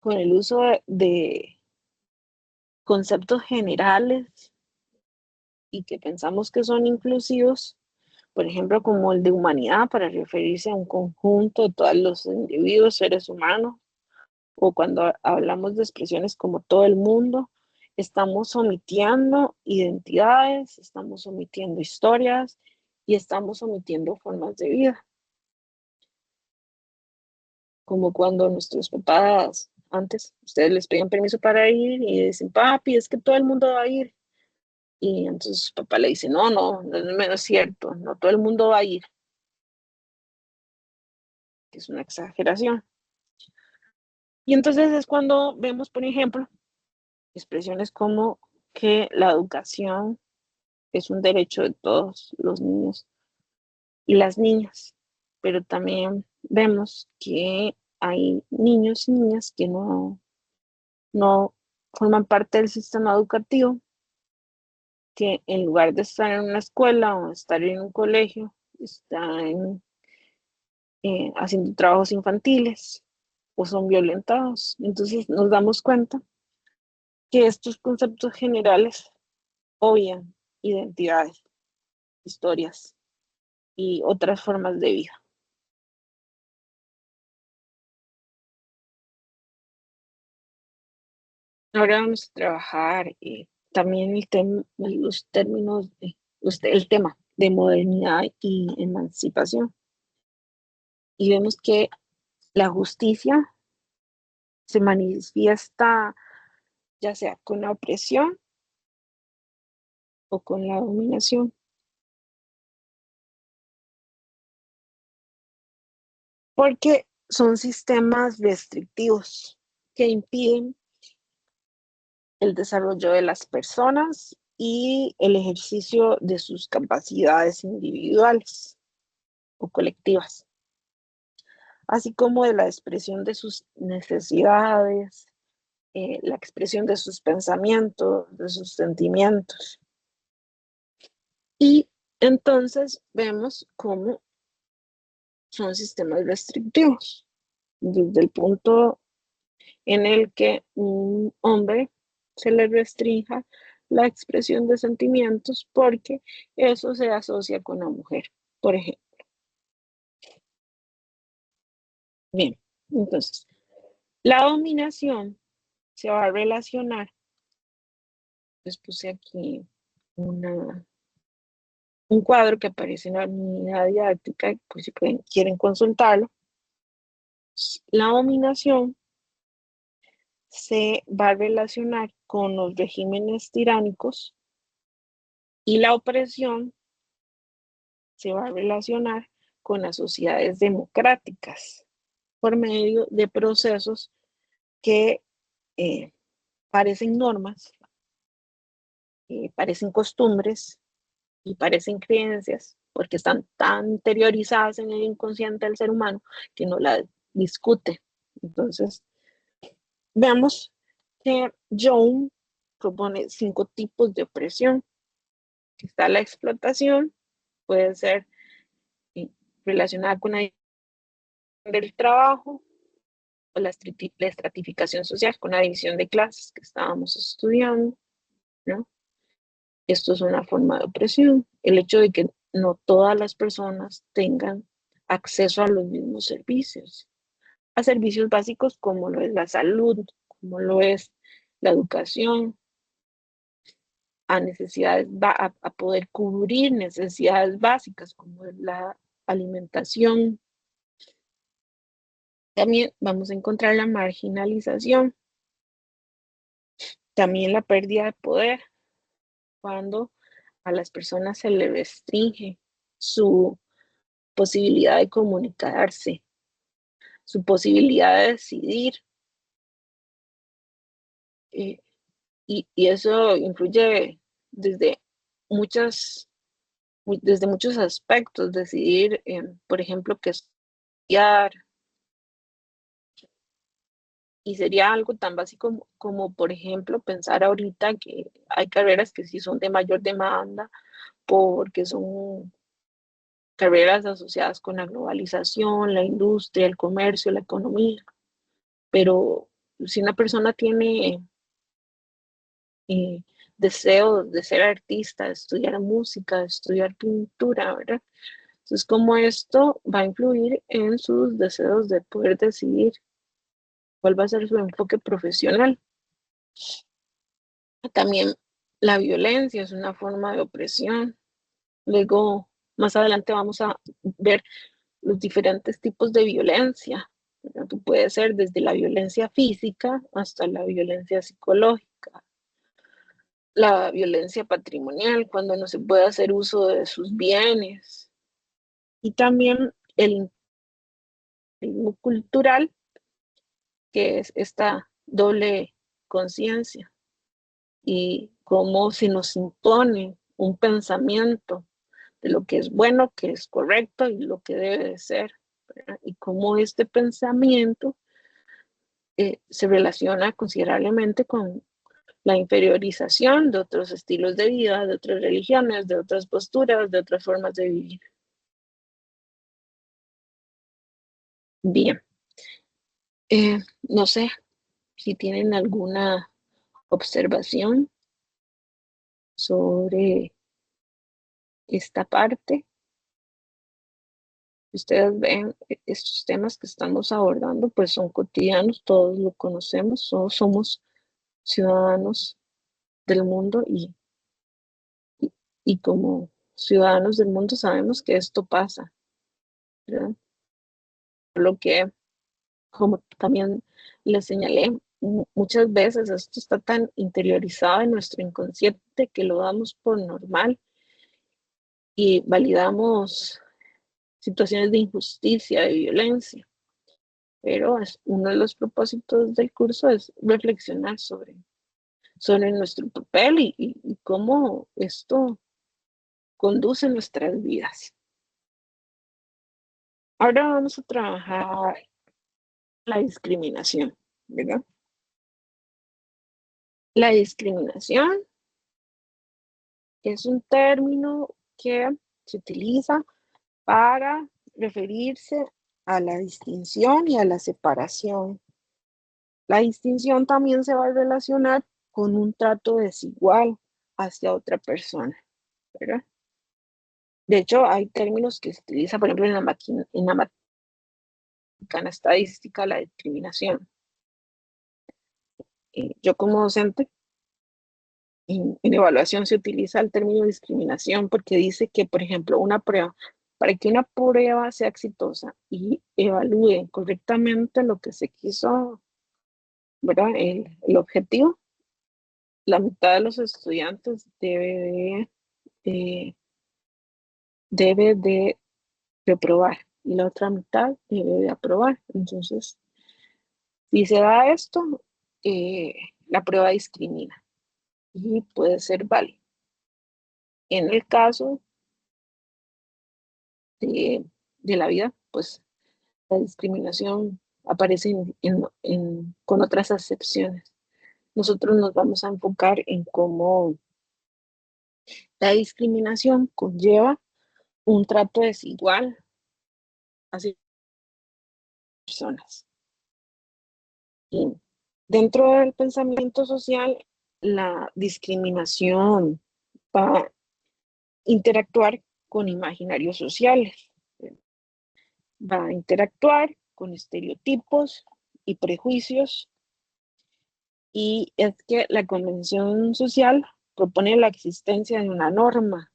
con el uso de conceptos generales y que pensamos que son inclusivos, por ejemplo, como el de humanidad para referirse a un conjunto de todos los individuos, seres humanos, o cuando hablamos de expresiones como todo el mundo, estamos omitiendo identidades, estamos omitiendo historias y estamos omitiendo formas de vida. Como cuando nuestros papás antes, ustedes les pedían permiso para ir y dicen, papi, es que todo el mundo va a ir. Y entonces su papá le dice, no es cierto, no todo el mundo va a ir. Que es una exageración. Y entonces es cuando vemos, por ejemplo, expresiones como que la educación es un derecho de todos los niños y las niñas, pero también vemos que hay niños y niñas que no forman parte del sistema educativo, que en lugar de estar en una escuela o estar en un colegio, están haciendo trabajos infantiles o son violentados. Entonces nos damos cuenta que estos conceptos generales obvian identidades, historias y otras formas de vida. Ahora vamos a trabajar también los términos, el tema de modernidad y emancipación. Y vemos que la justicia se manifiesta ya sea con la opresión o con la dominación. Porque son sistemas restrictivos que impiden el desarrollo de las personas y el ejercicio de sus capacidades individuales o colectivas, así como de la expresión de sus necesidades, la expresión de sus pensamientos, de sus sentimientos. Y entonces vemos cómo son sistemas restrictivos, desde el punto en el que un hombre se le restrinja la expresión de sentimientos porque eso se asocia con la mujer, por ejemplo. Bien, entonces, la dominación se va a relacionar, les puse aquí un cuadro que aparece en la unidad didáctica, por si quieren consultarlo. La dominación se va a relacionar con los regímenes tiránicos y la opresión se va a relacionar con las sociedades democráticas por medio de procesos que parecen normas, parecen costumbres y parecen creencias, porque están tan interiorizadas en el inconsciente del ser humano que no la discute. Entonces, veamos que Young propone 5 tipos de opresión. Está la explotación, puede ser relacionada con la del trabajo, o la estratificación social, con la división de clases que estábamos estudiando, ¿no? Esto es una forma de opresión. El hecho de que no todas las personas tengan acceso a los mismos servicios, a servicios básicos como lo es la salud, como lo es la educación, a necesidades, a poder cubrir necesidades básicas como la alimentación. También vamos a encontrar la marginalización, también la pérdida de poder, cuando a las personas se les restringe su posibilidad de comunicarse, su posibilidad de decidir. Y eso influye desde desde muchos aspectos, decidir, por ejemplo, qué estudiar. Y sería algo tan básico como, por ejemplo, pensar ahorita que hay carreras que sí son de mayor demanda porque son carreras asociadas con la globalización, la industria, el comercio, la economía. Pero si una persona tiene deseo de ser artista, de estudiar música, de estudiar pintura, ¿verdad? Entonces, como esto va a influir en sus deseos de poder decidir cuál va a ser su enfoque profesional. También la violencia es una forma de opresión. Luego, más adelante vamos a ver los diferentes tipos de violencia. Puede ser desde la violencia física hasta la violencia psicológica. La violencia patrimonial, cuando no se puede hacer uso de sus bienes. Y también el imperialismo cultural, que es esta doble conciencia. Y cómo se nos impone un pensamiento de lo que es bueno, que es correcto y lo que debe de ser, ¿verdad? Y cómo este pensamiento se relaciona considerablemente con la inferiorización de otros estilos de vida, de otras religiones, de otras posturas, de otras formas de vivir. Bien, no sé si tienen alguna observación sobre esta parte. Ustedes ven, estos temas que estamos abordando, pues son cotidianos, todos lo conocemos, todos somos ciudadanos del mundo y como ciudadanos del mundo sabemos que esto pasa, ¿verdad? Lo que, como también les señalé, muchas veces esto está tan interiorizado en nuestro inconsciente que lo damos por normal y validamos situaciones de injusticia, de violencia. Pero uno de los propósitos del curso es reflexionar sobre nuestro papel y cómo esto conduce nuestras vidas. Ahora vamos a trabajar la discriminación, ¿verdad? La discriminación es un término que se utiliza para referirse a la distinción y a la separación. La distinción también se va a relacionar con un trato desigual hacia otra persona, ¿verdad? De hecho, hay términos que se utilizan, por ejemplo, en la máquina estadística, la discriminación. yo como docente, en evaluación se utiliza el término discriminación porque dice que, por ejemplo, una prueba, para que una prueba sea exitosa y evalúe correctamente lo que se quiso, ¿verdad? El objetivo, la mitad de los estudiantes debe de reprobar y la otra mitad debe de aprobar. Entonces, si se da esto, la prueba discrimina y puede ser válida. En el caso de la vida, pues la discriminación aparece con otras acepciones. Nosotros nos vamos a enfocar en cómo la discriminación conlleva un trato desigual hacia personas. Y dentro del pensamiento social, la discriminación va a interactuar con imaginarios sociales, va a interactuar con estereotipos y prejuicios, y es que la convención social propone la existencia de una norma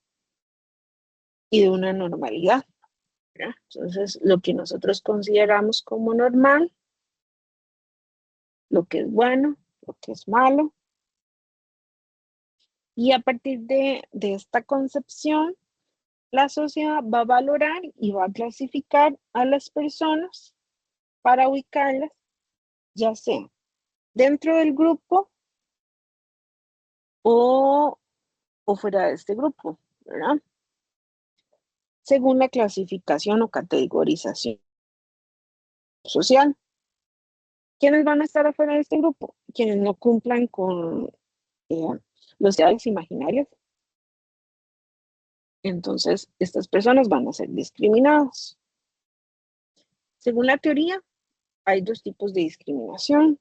y de una normalidad, ¿verdad? Entonces, lo que nosotros consideramos como normal, lo que es bueno, lo que es malo, y a partir de esta concepción, la sociedad va a valorar y va a clasificar a las personas para ubicarlas, ya sea dentro del grupo o fuera de este grupo, ¿verdad? Según la clasificación o categorización social. ¿Quiénes van a estar afuera de este grupo? Quienes no cumplan con los ideales imaginarios. Entonces, estas personas van a ser discriminadas. Según la teoría, hay dos tipos de discriminación.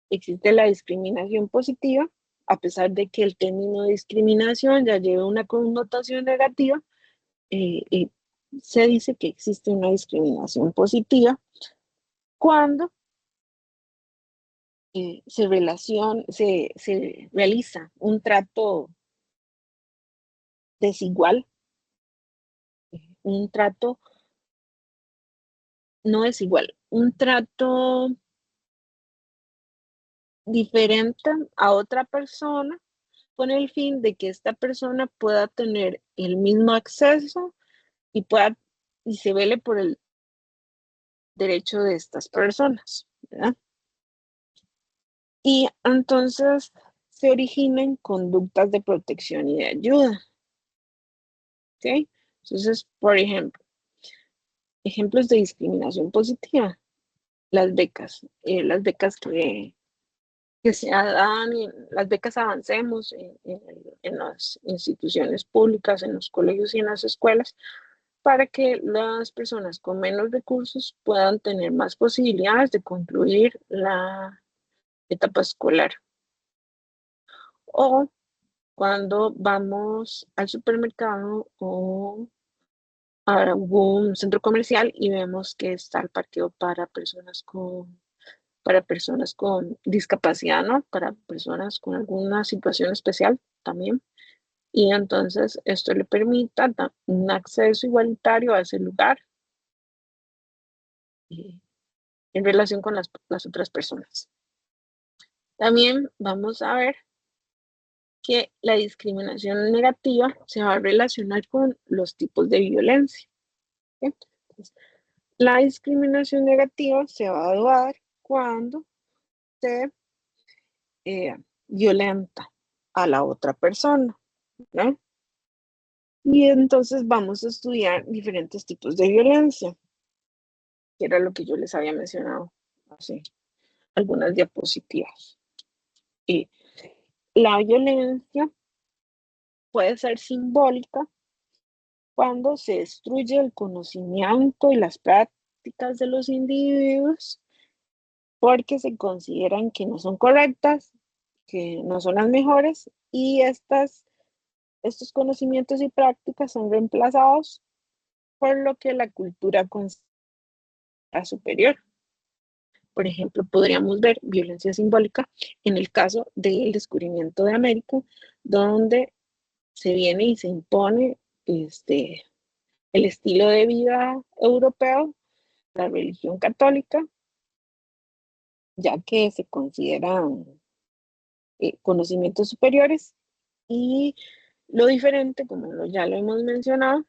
Existe la discriminación positiva, a pesar de que el término discriminación ya lleva una connotación negativa, se dice que existe una discriminación positiva cuando se realiza un trato desigual, un trato no desigual, un trato diferente a otra persona con el fin de que esta persona pueda tener el mismo acceso y se vele por el derecho de estas personas, ¿verdad? Y entonces se originan conductas de protección y de ayuda. ¿Ok? Entonces, por ejemplo, ejemplos de discriminación positiva, las becas que se dan, las becas Avancemos en las instituciones públicas, en los colegios y en las escuelas, para que las personas con menos recursos puedan tener más posibilidades de concluir la etapa escolar. O cuando vamos al supermercado o a algún centro comercial y vemos que está el parqueo para personas con discapacidad, ¿no? Para personas con alguna situación especial también. Y entonces esto le permita un acceso igualitario a ese lugar en relación con las otras personas. También vamos a ver que la discriminación negativa se va a relacionar con los tipos de violencia. Entonces, la discriminación negativa se va a dar cuando se violenta a la otra persona, ¿no? Y entonces vamos a estudiar diferentes tipos de violencia, que era lo que yo les había mencionado hace algunas diapositivas. Y la violencia puede ser simbólica cuando se destruye el conocimiento y las prácticas de los individuos porque se consideran que no son correctas, que no son las mejores, y estos conocimientos y prácticas son reemplazados por lo que la cultura considera superior. Por ejemplo, podríamos ver violencia simbólica en el caso del descubrimiento de América, donde se viene y se impone el estilo de vida europeo, la religión católica, ya que se consideran conocimientos superiores, y lo diferente, como ya lo hemos mencionado,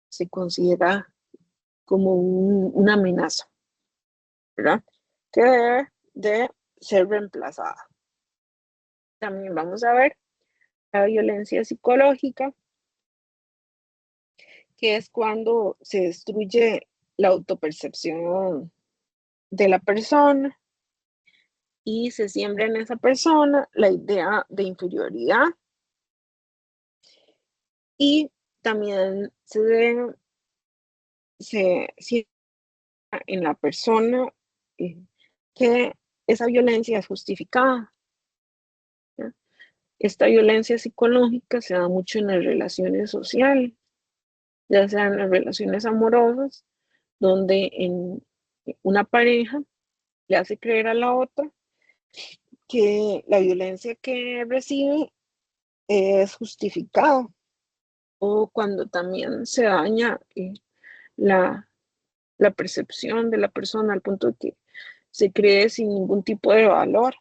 se considera como una amenaza, ¿verdad? Que debe de ser reemplazada. También vamos a ver la violencia psicológica, que es cuando se destruye la autopercepción de la persona y se siembra en esa persona la idea de inferioridad, y también se siembra en la persona que esa violencia es justificada, ¿ya? Esta violencia psicológica se da mucho en las relaciones sociales, ya sean las relaciones amorosas, donde en una pareja le hace creer a la otra que la violencia que recibe es justificada, o cuando también se daña la, la percepción de la persona al punto de que se cree sin ningún tipo de valor.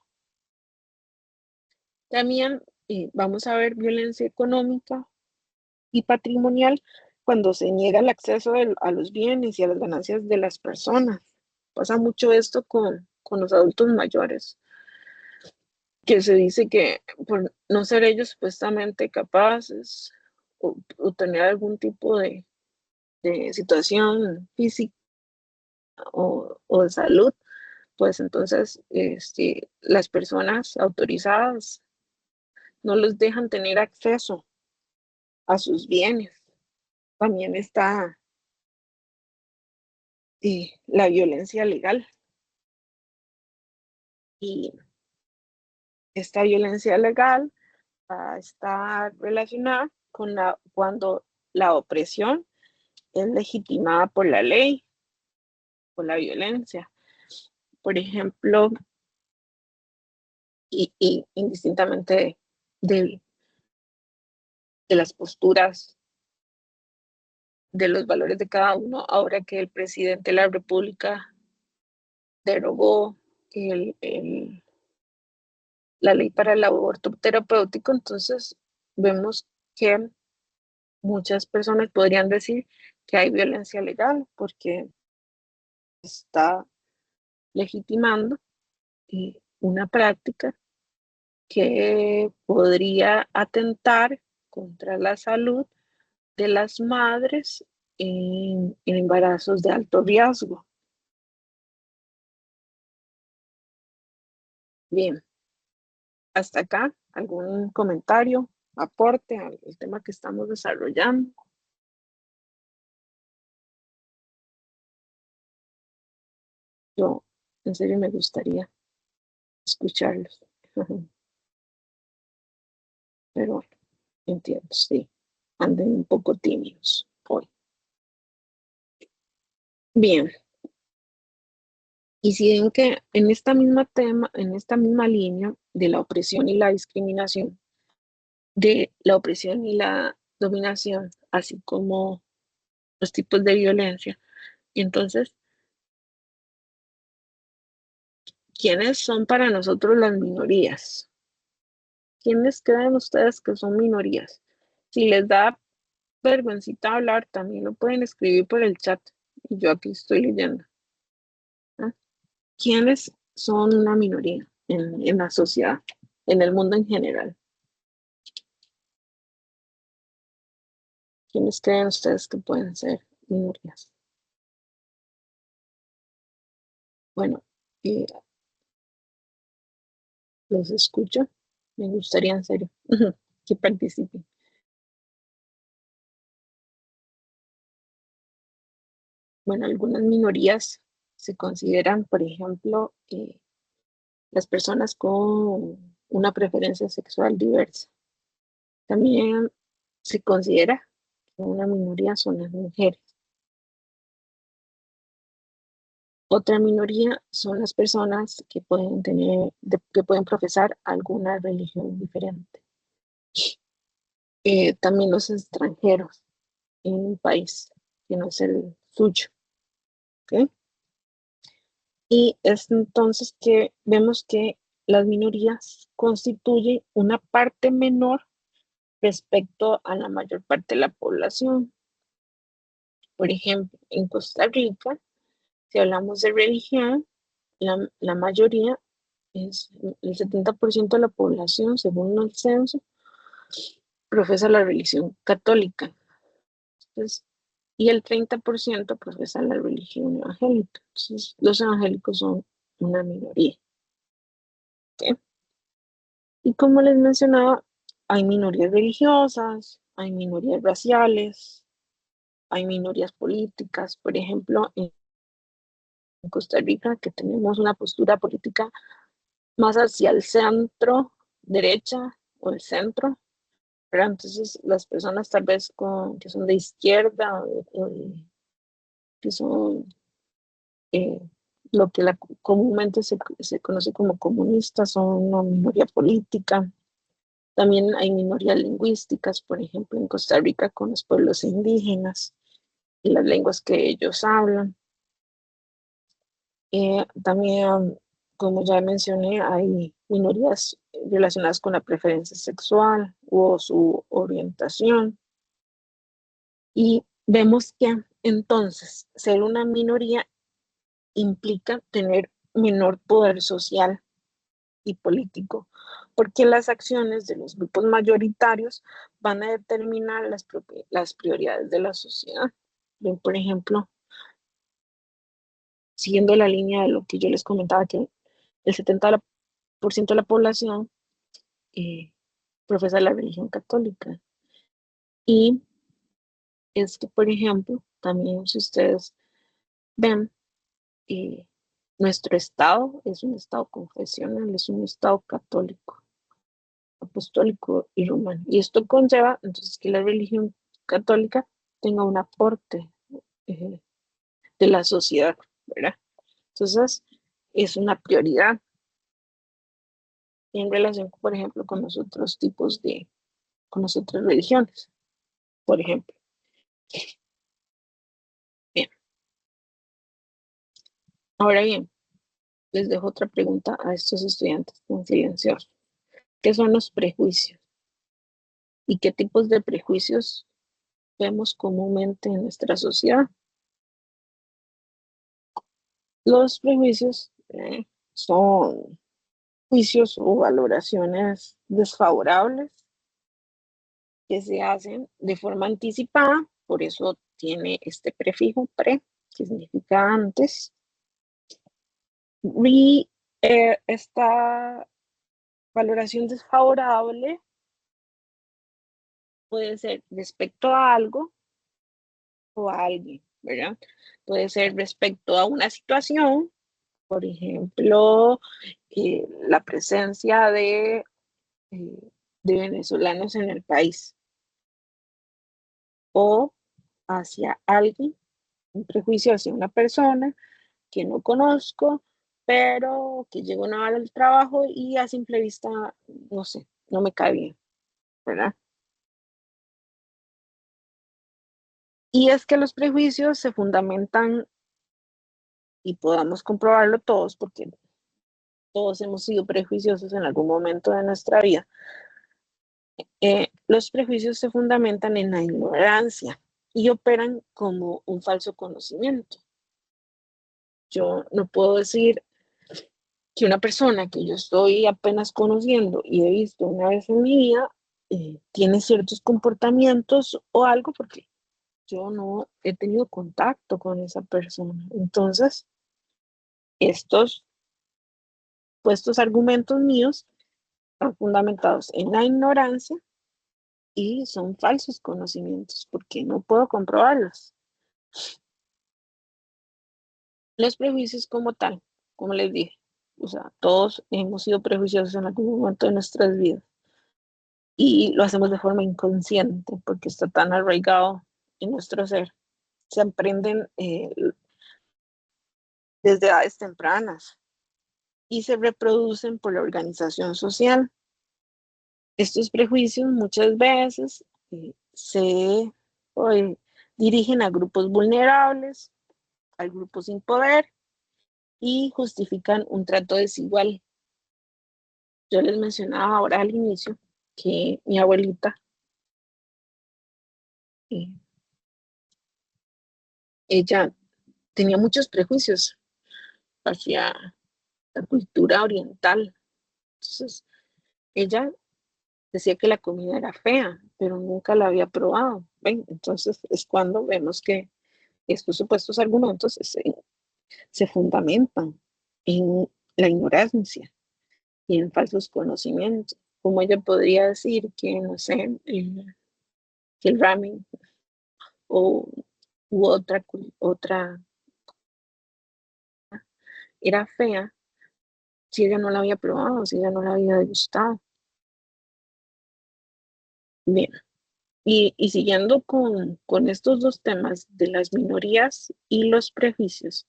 También vamos a ver violencia económica y patrimonial cuando se niega el acceso a los bienes y a las ganancias de las personas. Pasa mucho esto con los adultos mayores, que se dice que por no ser ellos supuestamente capaces o tener algún tipo de situación física o de salud, pues entonces las personas autorizadas no les dejan tener acceso a sus bienes. También está la violencia legal, y esta violencia legal va a estar relacionada con cuando la opresión es legitimada por la ley, por la violencia. Por ejemplo, y indistintamente de, de las posturas, de los valores de cada uno, ahora que el presidente de la República derogó la ley para el aborto terapéutico, entonces vemos que muchas personas podrían decir que hay violencia legal porque está legitimando una práctica que podría atentar contra la salud de las madres en embarazos de alto riesgo. Bien, hasta acá, ¿algún comentario, aporte al tema que estamos desarrollando? Yo, en serio, me gustaría escucharlos. Pero bueno, entiendo, sí, anden un poco tímidos hoy. Bien, y si ven que en esta misma tema, en esta misma línea de la opresión y la discriminación, de la opresión y la dominación, así como los tipos de violencia, y entonces, ¿quiénes son para nosotros las minorías? ¿Quiénes creen ustedes que son minorías? Si les da vergüencita hablar, también lo pueden escribir por el chat y yo aquí estoy leyendo. ¿Ah? ¿Quiénes son una minoría en la sociedad, en el mundo en general? ¿Quiénes creen ustedes que pueden ser minorías? Bueno, los escucho. Me gustaría en serio que participen. Bueno, algunas minorías se consideran, por ejemplo, las personas con una preferencia sexual diversa. También se considera que una minoría son las mujeres. Otra minoría son las personas que pueden que pueden profesar alguna religión diferente. También los extranjeros en un país que no es el suyo. ¿Okay? Y es entonces que vemos que las minorías constituyen una parte menor respecto a la mayor parte de la población. Por ejemplo, en Costa Rica, si hablamos de religión, la mayoría es el 70% de la población, según el censo, profesa la religión católica. Entonces, y el 30% profesa la religión evangélica. Entonces, los evangélicos son una minoría. ¿Okay? Y como les mencionaba, hay minorías religiosas, hay minorías raciales, hay minorías políticas. Por ejemplo, en Costa Rica, que tenemos una postura política más hacia el centro, derecha o el centro, pero entonces las personas tal vez que son de izquierda o que son lo que comúnmente se conoce como comunistas, son una minoría política. También hay minorías lingüísticas, por ejemplo, en Costa Rica con los pueblos indígenas y las lenguas que ellos hablan. También, como ya mencioné, hay minorías relacionadas con la preferencia sexual o su orientación. Y vemos que entonces ser una minoría implica tener menor poder social y político, porque las acciones de los grupos mayoritarios van a determinar las prioridades de la sociedad. Por ejemplo, siguiendo la línea de lo que yo les comentaba, que el 70% de la población profesa la religión católica. Y es que, por ejemplo, también si ustedes ven, nuestro Estado es un Estado confesional, es un Estado católico, apostólico y romano. Y esto conlleva entonces que la religión católica tenga un aporte de la sociedad, ¿verdad? Entonces, es una prioridad en relación, por ejemplo, con los otros tipos con las otras religiones, por ejemplo. Bien. Ahora bien, les dejo otra pregunta a estos estudiantes tan silenciosos. ¿Qué son los prejuicios? ¿Y qué tipos de prejuicios vemos comúnmente en nuestra sociedad? Los prejuicios son juicios o valoraciones desfavorables que se hacen de forma anticipada, por eso tiene este prefijo pre, que significa antes. Y esta valoración desfavorable puede ser respecto a algo o a alguien, ¿verdad? Puede ser respecto a una situación, por ejemplo, la presencia de venezolanos en el país, o hacia alguien, un prejuicio hacia una persona que no conozco, pero que llegó una hora al trabajo y a simple vista, no sé, no me cae bien, ¿verdad? Y es que los prejuicios se fundamentan, y podamos comprobarlo todos, porque todos hemos sido prejuiciosos en algún momento de nuestra vida. Los prejuicios se fundamentan en la ignorancia y operan como un falso conocimiento. Yo no puedo decir que una persona que yo estoy apenas conociendo y he visto una vez en mi vida tiene ciertos comportamientos o algo porque yo no he tenido contacto con esa persona. Entonces, estos argumentos míos están fundamentados en la ignorancia y son falsos conocimientos porque no puedo comprobarlos. Los prejuicios como tal, como les dije, o sea, todos hemos sido prejuiciosos en algún momento de nuestras vidas y lo hacemos de forma inconsciente porque está tan arraigado en nuestro ser. Se aprenden desde edades tempranas y se reproducen por la organización social. Estos prejuicios muchas veces se dirigen a grupos vulnerables, a grupos sin poder y justifican un trato desigual. Yo les mencionaba ahora al inicio que mi abuelita, ella tenía muchos prejuicios hacia la cultura oriental. Entonces, ella decía que la comida era fea, pero nunca la había probado. ¿Ven? Entonces es cuando vemos que estos supuestos argumentos se fundamentan en la ignorancia y en falsos conocimientos. Como ella podría decir que, no sé, que el ramen o u otra era fea si ella no la había probado, si ella no la había degustado. Bien, y siguiendo con estos dos temas de las minorías y los prejuicios,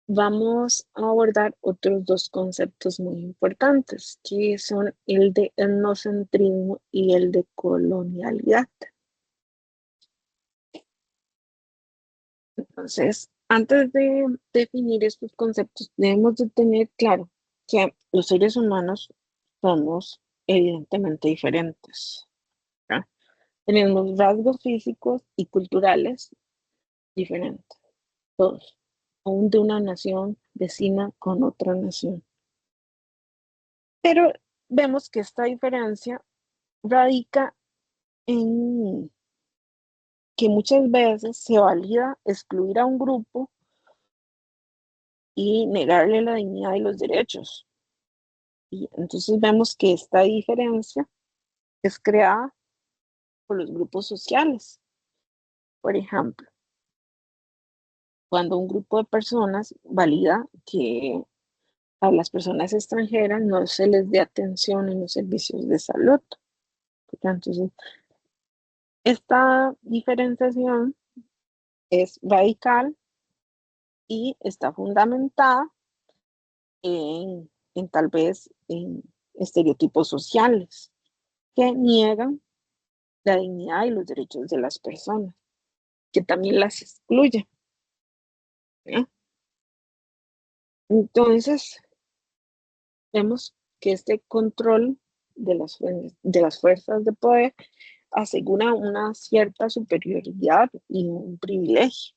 vamos a abordar otros dos conceptos muy importantes, que son el de etnocentrismo y el de colonialidad. Entonces, antes de definir estos conceptos, debemos de tener claro que los seres humanos somos evidentemente diferentes, ¿verdad? Tenemos rasgos físicos y culturales diferentes, todos, aún de una nación vecina con otra nación. Pero vemos que esta diferencia radica en que muchas veces se valida excluir a un grupo y negarle la dignidad y los derechos. Y entonces vemos que esta diferencia es creada por los grupos sociales. Por ejemplo, cuando un grupo de personas valida que a las personas extranjeras no se les dé atención en los servicios de salud. Entonces, esta diferenciación es radical y está fundamentada en tal vez en estereotipos sociales que niegan la dignidad y los derechos de las personas, que también las excluyen. ¿Eh? Entonces, vemos que este control de las fuerzas de poder asegura una cierta superioridad y un privilegio.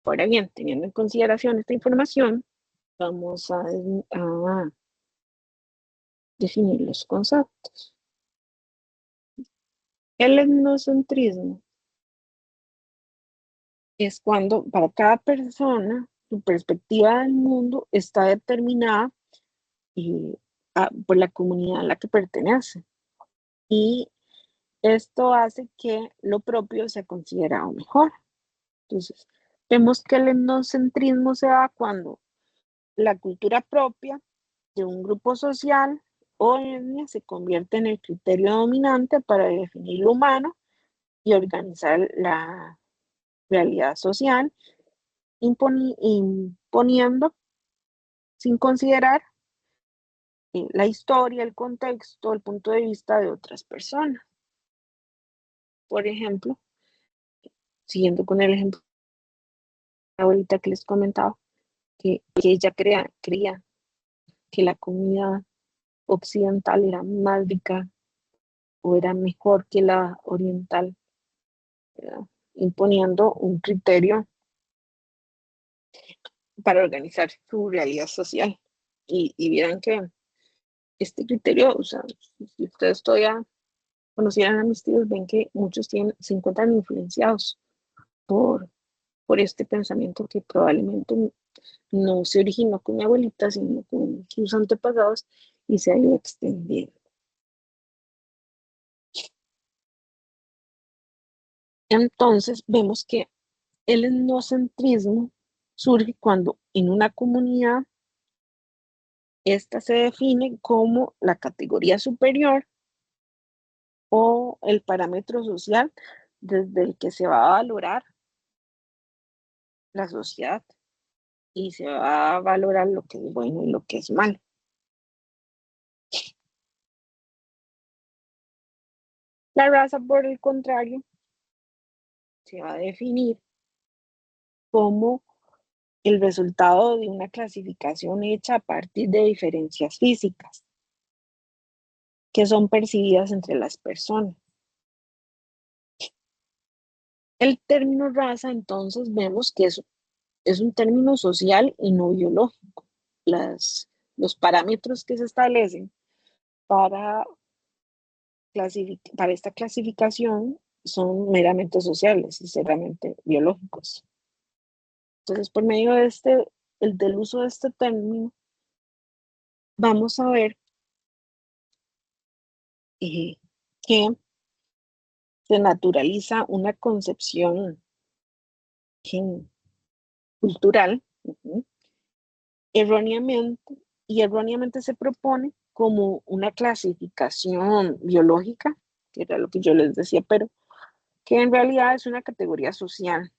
Ahora bien, teniendo en consideración esta información, vamos a definir los conceptos. El etnocentrismo es cuando para cada persona su perspectiva del mundo está determinada por la comunidad a la que pertenece. Y esto hace que lo propio sea considerado mejor. Entonces, vemos que el etnocentrismo se da cuando la cultura propia de un grupo social o etnia se convierte en el criterio dominante para definir lo humano y organizar la realidad social, imponiendo sin considerar la historia, el contexto, el punto de vista de otras personas. Por ejemplo, siguiendo con el ejemplo ahorita que les comentaba, que ella creía que la comida occidental era más rica o era mejor que la oriental, ¿verdad? Imponiendo un criterio para organizar su realidad social. Y vieran que este criterio, o sea, si ustedes todavía conocieran a mis tíos, ven que muchos se encuentran influenciados por, por este pensamiento que probablemente no se originó con mi abuelita, sino con sus antepasados y se ha ido extendiendo. Entonces vemos que el etnocentrismo surge cuando en una comunidad esta se define como la categoría superior o el parámetro social desde el que se va a valorar la sociedad y se va a valorar lo que es bueno y lo que es malo. La raza, por el contrario, se va a definir como el resultado de una clasificación hecha a partir de diferencias físicas que son percibidas entre las personas. El término raza, entonces, vemos que es un término social y no biológico. Los parámetros que se establecen para esta clasificación son meramente sociales y meramente biológicos. Entonces, por medio de del uso de este término, vamos a ver que se naturaliza una concepción cultural erróneamente se propone como una clasificación biológica, que era lo que yo les decía, pero que en realidad es una categoría social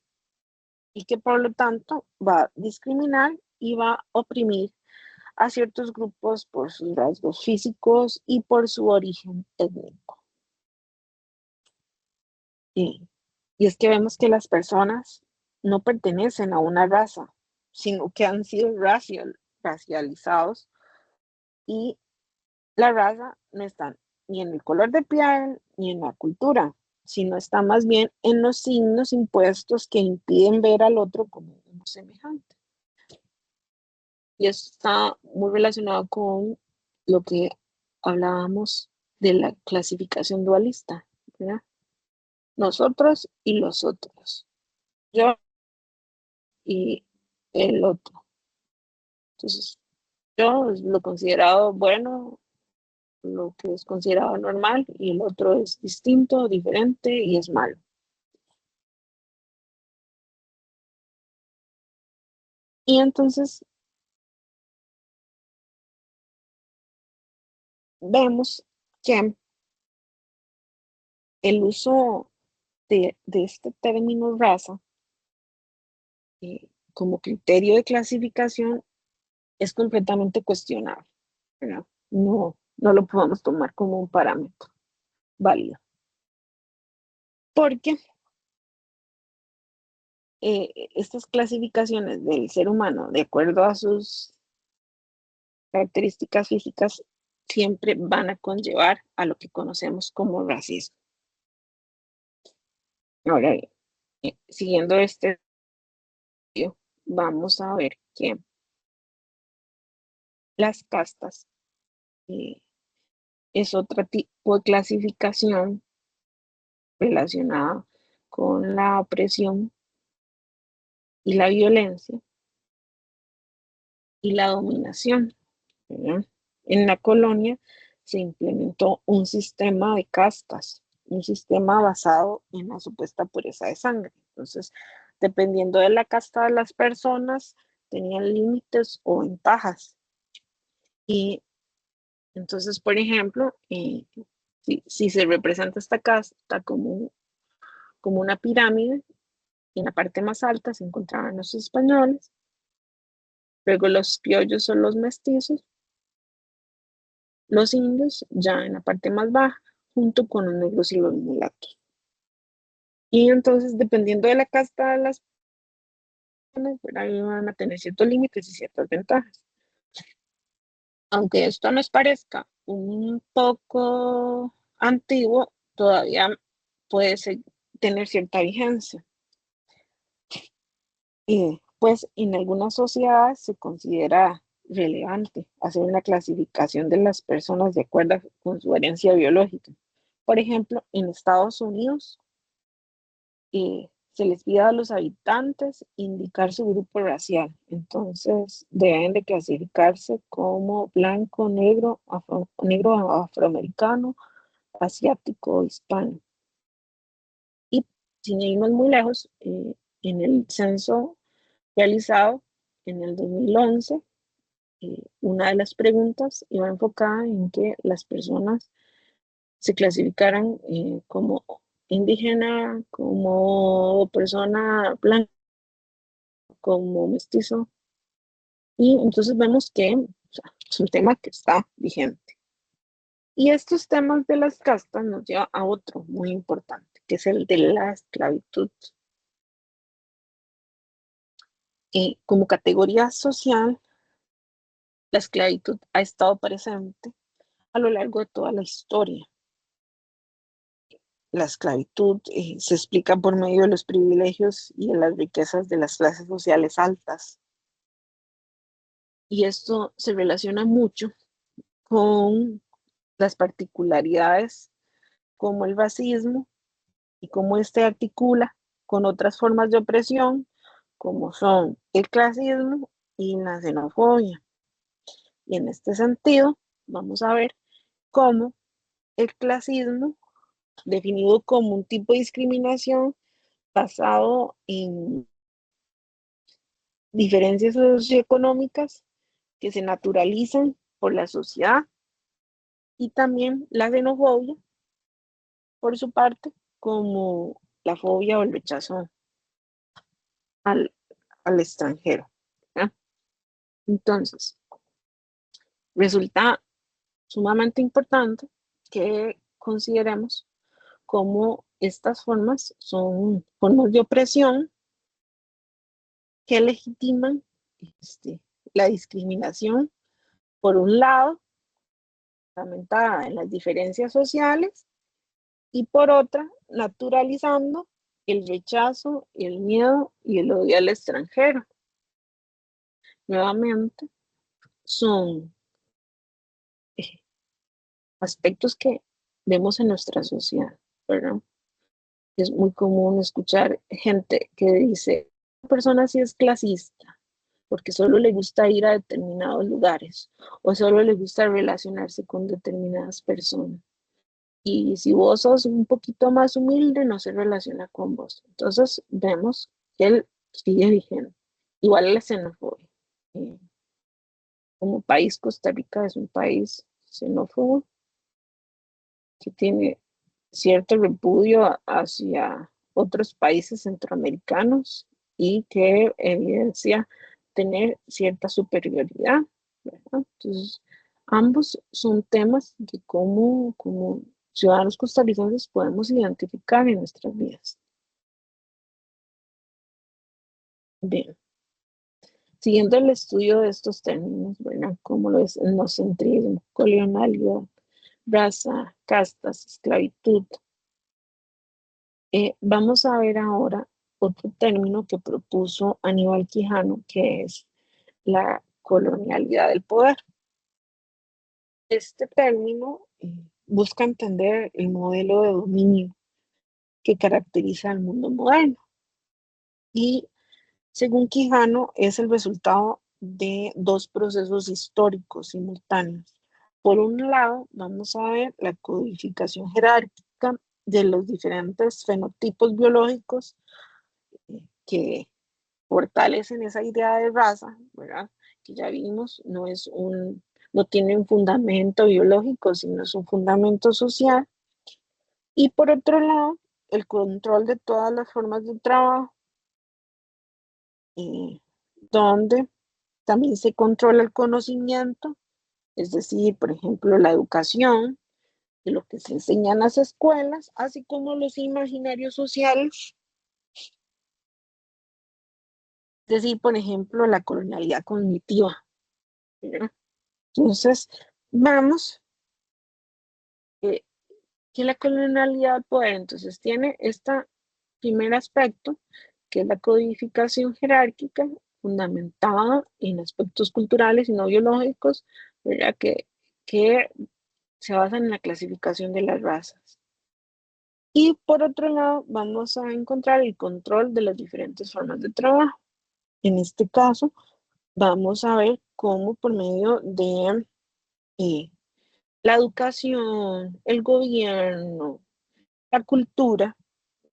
y que por lo tanto va a discriminar y va a oprimir a ciertos grupos por sus rasgos físicos y por su origen étnico. Y es que vemos que las personas no pertenecen a una raza, sino que han sido racializados, y la raza no está ni en el color de piel ni en la cultura, sino está más bien en los signos impuestos que impiden ver al otro como un semejante. Y eso está muy relacionado con lo que hablábamos de la clasificación dualista, ¿verdad? Nosotros y los otros. Yo y el otro. Entonces, yo lo considerado bueno, lo que es considerado normal, y el otro es distinto, diferente y es malo. Y entonces vemos que el uso de este término raza como criterio de clasificación es completamente cuestionable, ¿verdad? No lo podemos tomar como un parámetro válido. Porque estas clasificaciones del ser humano, de acuerdo a sus características físicas, siempre van a conllevar a lo que conocemos como racismo. Ahora, siguiendo este video, vamos a ver que las castas es otro tipo de clasificación relacionada con la opresión y la violencia y la dominación, ¿verdad? En la colonia se implementó un sistema de castas, un sistema basado en la supuesta pureza de sangre. Entonces, dependiendo de la casta de las personas, tenían límites o ventajas. Y entonces, por ejemplo, si se representa esta casta como una pirámide, en la parte más alta se encontraban los españoles, luego los criollos son los mestizos, los indios ya en la parte más baja, junto con los negros y los mulatos. Y entonces, dependiendo de la casta de las personas, ahí van a tener ciertos límites y ciertas ventajas. Aunque esto nos parezca un poco antiguo, todavía puede tener cierta vigencia. Pues en algunas sociedades se considera relevante hacer una clasificación de las personas de acuerdo con su herencia biológica. Por ejemplo, en Estados Unidos se les pide a los habitantes indicar su grupo racial. Entonces deben de clasificarse como blanco, negro, afroamericano, asiático, hispano. Y sin irnos muy lejos, en el censo realizado en el 2011, una de las preguntas iba enfocada en que las personas se clasificaran como indígena, como persona blanca, como mestizo. Y entonces vemos que es un tema que está vigente. Y estos temas de las castas nos lleva a otro muy importante, que es el de la esclavitud. Como categoría social, la esclavitud ha estado presente a lo largo de toda la historia. La esclavitud se explica por medio de los privilegios y de las riquezas de las clases sociales altas. Y esto se relaciona mucho con las particularidades como el racismo y cómo este articula con otras formas de opresión, como son el clasismo y la xenofobia. Y en este sentido, vamos a ver cómo el clasismo, definido como un tipo de discriminación basado en diferencias socioeconómicas que se naturalizan por la sociedad, y también la xenofobia, por su parte, como la fobia o el rechazo al, al extranjero. ¿Eh? Entonces, resulta sumamente importante que consideremos cómo estas formas son formas de opresión que legitiman la discriminación, por un lado, fundamentada en las diferencias sociales, y por otra, naturalizando el rechazo, el miedo y el odio al extranjero. Nuevamente, son aspectos que vemos en nuestra sociedad, ¿verdad? Es muy común escuchar gente que dice, una persona sí es clasista, porque solo le gusta ir a determinados lugares o solo le gusta relacionarse con determinadas personas. Y si vos sos un poquito más humilde, no se relaciona con vos. Entonces vemos que él sigue vigente. Igual la xenofobia. Como país, Costa Rica es un país xenófobo que tiene cierto repudio hacia otros países centroamericanos y que evidencia tener cierta superioridad, ¿verdad? Entonces, ambos son temas que como ciudadanos costarricenses podemos identificar en nuestras vidas. Bien, siguiendo el estudio de estos términos, ¿verdad? Como lo es etnocentrismo, colonialidad, raza, castas, esclavitud. Vamos a ver ahora otro término que propuso Aníbal Quijano, que es la colonialidad del poder. Este término busca entender el modelo de dominio que caracteriza al mundo moderno y, según Quijano, es el resultado de dos procesos históricos simultáneos. Por un lado, vamos a ver la codificación jerárquica de los diferentes fenotipos biológicos que fortalecen esa idea de raza, ¿verdad? Que ya vimos, no tiene un fundamento biológico, sino es un fundamento social. Y por otro lado, el control de todas las formas de trabajo, donde también se controla el conocimiento, es decir, por ejemplo, la educación, de lo que se enseña en las escuelas, así como los imaginarios sociales, es decir, por ejemplo, la colonialidad cognitiva, ¿verdad? Entonces, vamos que la colonialidad del poder, entonces, tiene este primer aspecto, que es la codificación jerárquica, fundamentada en aspectos culturales y no biológicos, ¿verdad? Que se basan en la clasificación de las razas. Y por otro lado, vamos a encontrar el control de las diferentes formas de trabajo. En este caso, vamos a ver cómo por medio de la educación, el gobierno, la cultura,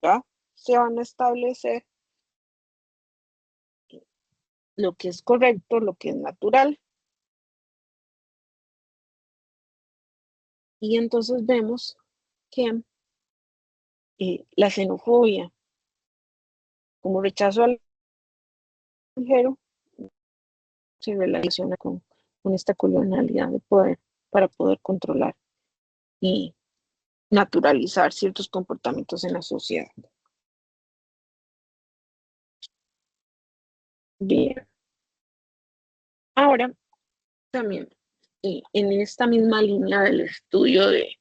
¿ya? Se van a establecer lo que es correcto, lo que es natural. Y entonces vemos que la xenofobia, como rechazo al extranjero se relaciona con esta colonialidad de poder para poder controlar y naturalizar ciertos comportamientos en la sociedad. Bien. Ahora, también en esta misma línea del estudio de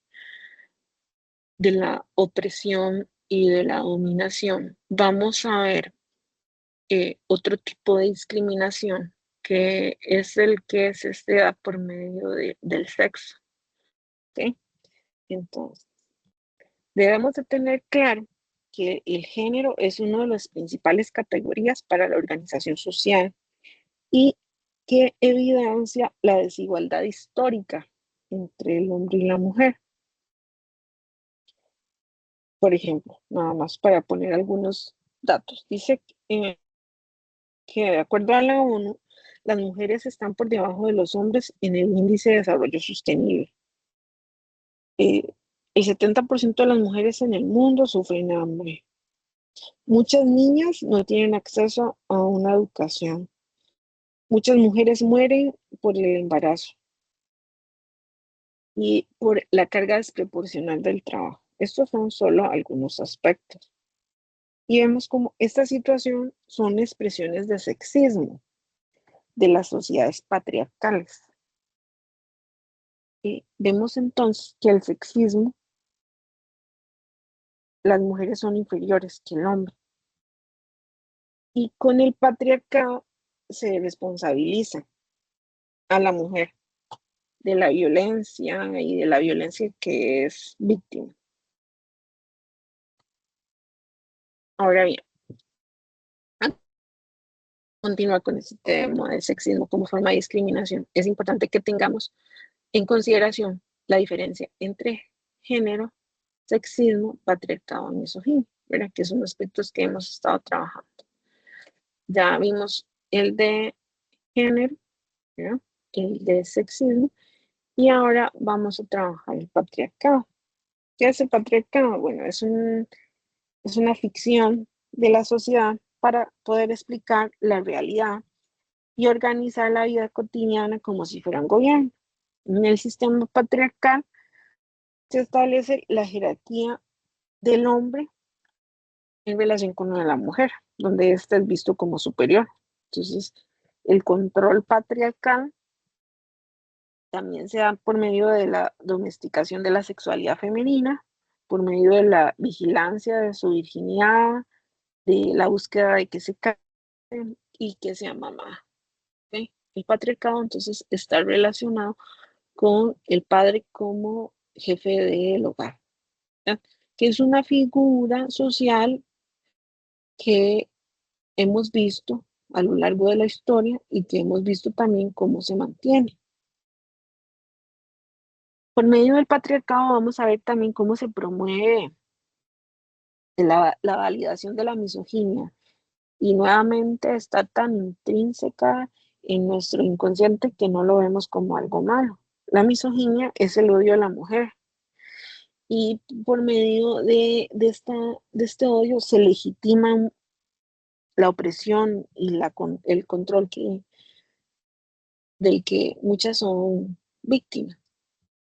la opresión y de la dominación, vamos a ver otro tipo de discriminación, que es el que se da por medio del sexo. ¿Okay? Entonces, debemos de tener claro que el género es una de las principales categorías para la organización social y que evidencia la desigualdad histórica entre el hombre y la mujer. Por ejemplo, nada más para poner algunos datos, dice que de acuerdo a la ONU, las mujeres están por debajo de los hombres en el índice de desarrollo sostenible. El 70% de las mujeres en el mundo sufren hambre. Muchas niñas no tienen acceso a una educación. Muchas mujeres mueren por el embarazo y por la carga desproporcional del trabajo. Estos son solo algunos aspectos. Y vemos como esta situación son expresiones de sexismo de las sociedades patriarcales. Y vemos entonces que el sexismo, las mujeres son inferiores que el hombre. Y con el patriarcado se responsabiliza a la mujer de la violencia y de la violencia que es víctima. Ahora bien, continuar con este tema del sexismo como forma de discriminación, es importante que tengamos en consideración la diferencia entre género, sexismo, patriarcado y misoginia, ¿verdad? Que son aspectos que hemos estado trabajando. Ya vimos el de género, ¿verdad? El de sexismo, y ahora vamos a trabajar el patriarcado. ¿Qué es el patriarcado? Bueno, es una ficción de la sociedad para poder explicar la realidad y organizar la vida cotidiana como si fuera un gobierno. En el sistema patriarcal se establece la jerarquía del hombre en relación con la mujer, donde éste es visto como superior. Entonces, el control patriarcal también se da por medio de la domesticación de la sexualidad femenina, por medio de la vigilancia de su virginidad, de la búsqueda de que se casen y que sea mamá. ¿Okay? El patriarcado entonces está relacionado con el padre como jefe del hogar, ¿verdad? Que es una figura social que hemos visto a lo largo de la historia y que hemos visto también cómo se mantiene. Por medio del patriarcado vamos a ver también cómo se promueve la validación de la misoginia y nuevamente está tan intrínseca en nuestro inconsciente que no lo vemos como algo malo. La misoginia es el odio a la mujer y por medio de este odio se legitima la opresión y el control del que muchas son víctimas,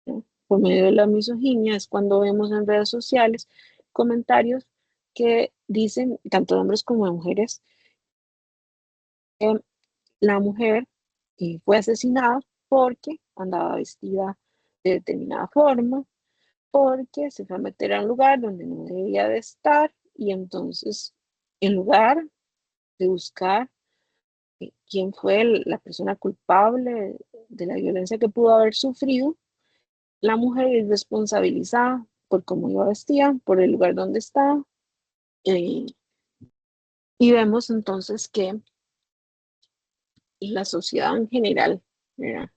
¿no? Por medio de la misoginia es cuando vemos en redes sociales comentarios que dicen, tanto de hombres como de mujeres, que la mujer fue asesinada porque andaba vestida de determinada forma, porque se fue a meter a un lugar donde no debía de estar y entonces en lugar de buscar quién fue la persona culpable de la violencia que pudo haber sufrido, la mujer es responsabilizada por cómo iba vestida, por el lugar donde estaba, y vemos entonces que la sociedad en general, ¿verdad?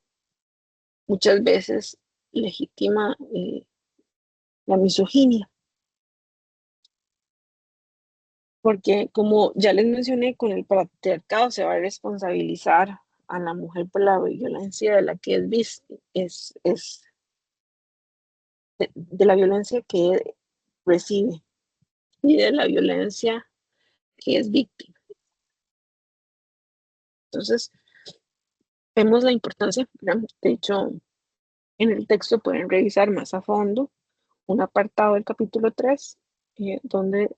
Muchas veces legitima la misoginia, porque como ya les mencioné, con el patriarcado se va a responsabilizar a la mujer por la violencia de la que es de la violencia que recibe y de la violencia que es víctima. Entonces, vemos la importancia, ¿verdad? De hecho, en el texto pueden revisar más a fondo un apartado del capítulo 3, donde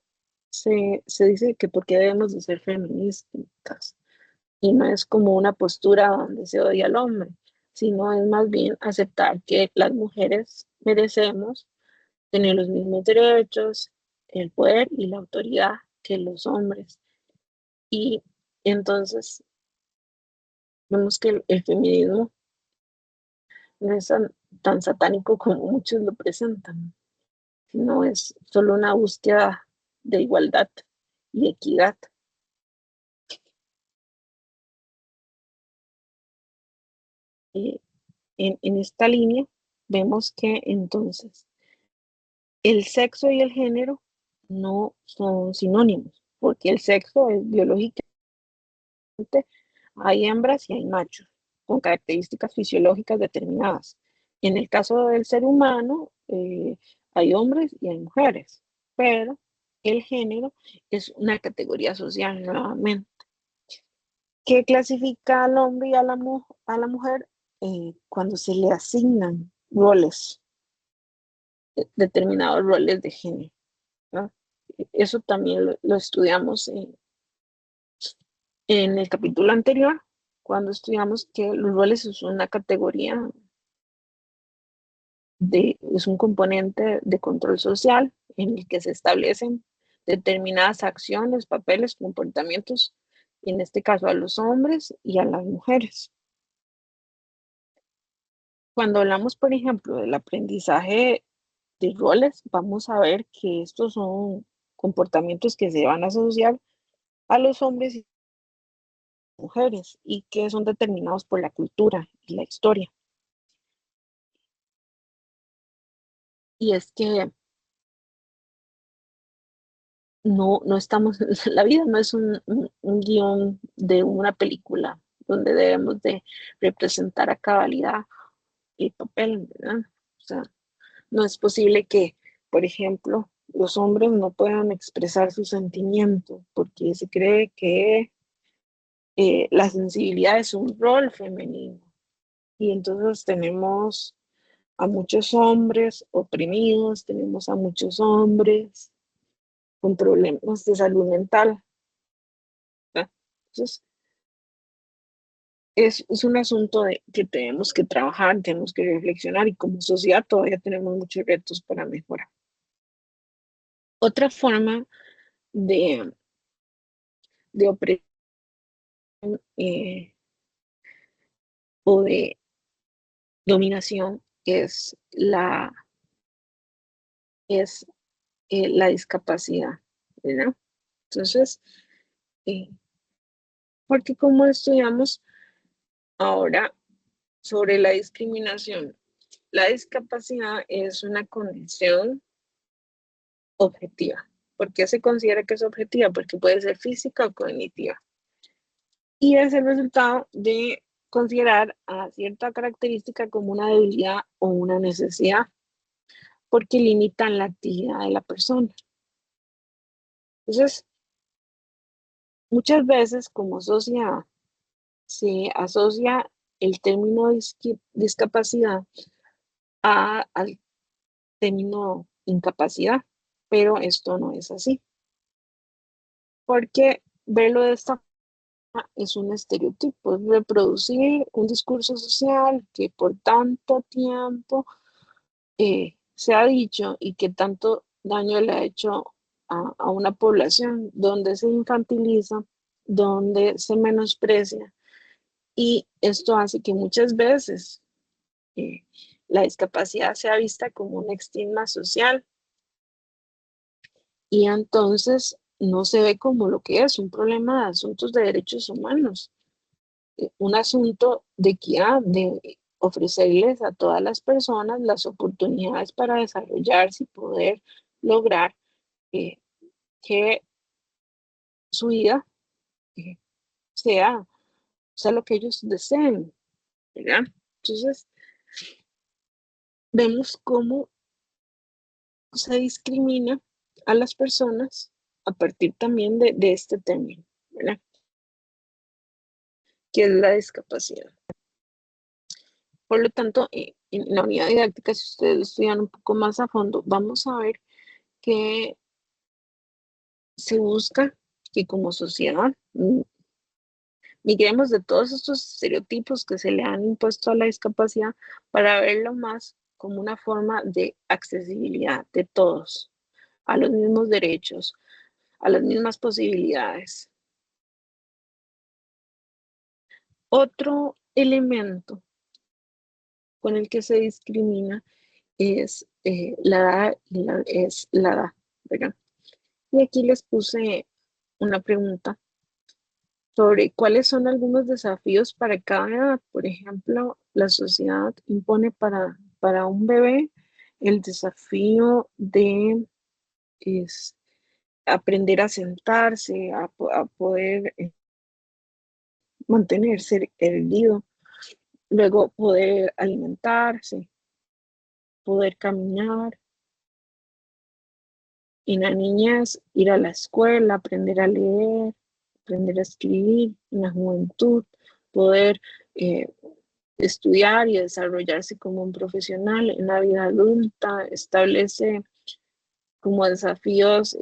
se dice que por qué debemos de ser feministas. Y no es como una postura donde se odia al hombre, sino es más bien aceptar que las mujeres merecemos tener los mismos derechos, el poder y la autoridad que los hombres. Y entonces vemos que el feminismo no es tan satánico como muchos lo presentan, sino es solo una búsqueda de igualdad y equidad. En esta línea vemos que entonces el sexo y el género no son sinónimos, porque el sexo es biológicamente, hay hembras y hay machos, con características fisiológicas determinadas. En el caso del ser humano, hay hombres y hay mujeres, pero el género es una categoría social nuevamente, que clasifica al hombre y a la mujer cuando se le asignan roles, determinados roles de género, ¿no? Eso también lo estudiamos en el capítulo anterior, cuando estudiamos que los roles es una categoría es un componente de control social en el que se establecen determinadas acciones, papeles, comportamientos, en este caso a los hombres y a las mujeres. Cuando hablamos, por ejemplo, del aprendizaje de roles, vamos a ver que estos son comportamientos que se van a asociar a los hombres y mujeres y que son determinados por la cultura y la historia. Y es que no estamos, la vida no es un guión de una película donde debemos de representar a cabalidad el papel, ¿verdad? O sea, no es posible que, por ejemplo, los hombres no puedan expresar sus sentimientos porque se cree que la sensibilidad es un rol femenino. Y entonces tenemos a muchos hombres oprimidos, tenemos a muchos hombres con problemas de salud mental, ¿verdad? Entonces, es un asunto que tenemos que trabajar, tenemos que reflexionar y como sociedad todavía tenemos muchos retos para mejorar. Otra forma de opresión o de dominación es la discapacidad, ¿verdad? Entonces, eh, porque como estudiamos ahora sobre la discriminación, la discapacidad es una condición objetiva. ¿Por qué se considera que es objetiva? Porque puede ser física o cognitiva. Y es el resultado de considerar a cierta característica como una debilidad o una necesidad, porque limitan la actividad de la persona. Entonces, muchas veces como sociedad se asocia el término discapacidad al término incapacidad, pero esto no es así, porque verlo de esta forma es un estereotipo, es reproducir un discurso social que por tanto tiempo se ha dicho y que tanto daño le ha hecho a una población donde se infantiliza, donde se menosprecia, y esto hace que muchas veces eh, la discapacidad sea vista como un estigma social y entonces no se ve como lo que es un problema de asuntos de derechos humanos, un asunto de equidad, de ofrecerles a todas las personas las oportunidades para desarrollarse y poder lograr eh, que su vida eh, sea lo que ellos deseen, ¿verdad? Entonces, vemos cómo se discrimina a las personas a partir también de este término, ¿verdad? que es la discapacidad. Por lo tanto, en la unidad didáctica, si ustedes estudian un poco más a fondo, vamos a ver que se busca que como sociedad migremos de todos estos estereotipos que se le han impuesto a la discapacidad para verlo más como una forma de accesibilidad de todos, a los mismos derechos, a las mismas posibilidades. Otro elemento con el que se discrimina es la edad, ¿verdad? Y aquí les puse una pregunta sobre cuáles son algunos desafíos para cada edad. Por ejemplo, la sociedad impone para un bebé el desafío de aprender a sentarse, a poder mantenerse erguido, luego poder alimentarse, poder caminar. En la niñez, ir a la escuela, aprender a leer, aprender a escribir. En la juventud, poder estudiar y desarrollarse como un profesional. En la vida adulta, establece como desafíos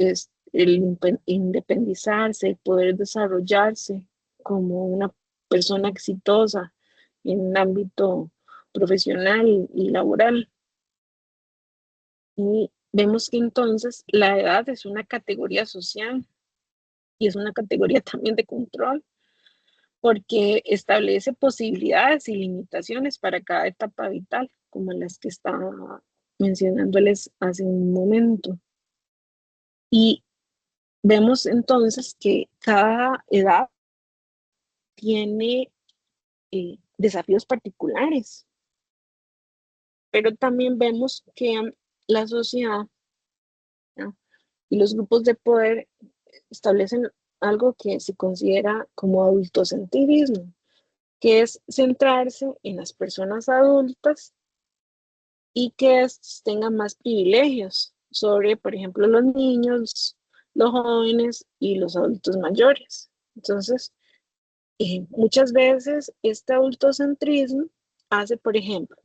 el independizarse, el poder desarrollarse como una persona exitosa en un ámbito profesional y laboral. Y vemos que entonces la edad es una categoría social y es una categoría también de control, porque establece posibilidades y limitaciones para cada etapa vital, como las que estaba mencionándoles hace un momento. Y vemos entonces que cada edad tiene desafíos particulares, pero también vemos que la sociedad, ¿no?, y los grupos de poder establecen algo que se considera como adultocentrismo, que es centrarse en las personas adultas y que éstos tengan más privilegios sobre, por ejemplo, los niños, los jóvenes y los adultos mayores. Entonces, muchas veces este adultocentrismo hace, por ejemplo,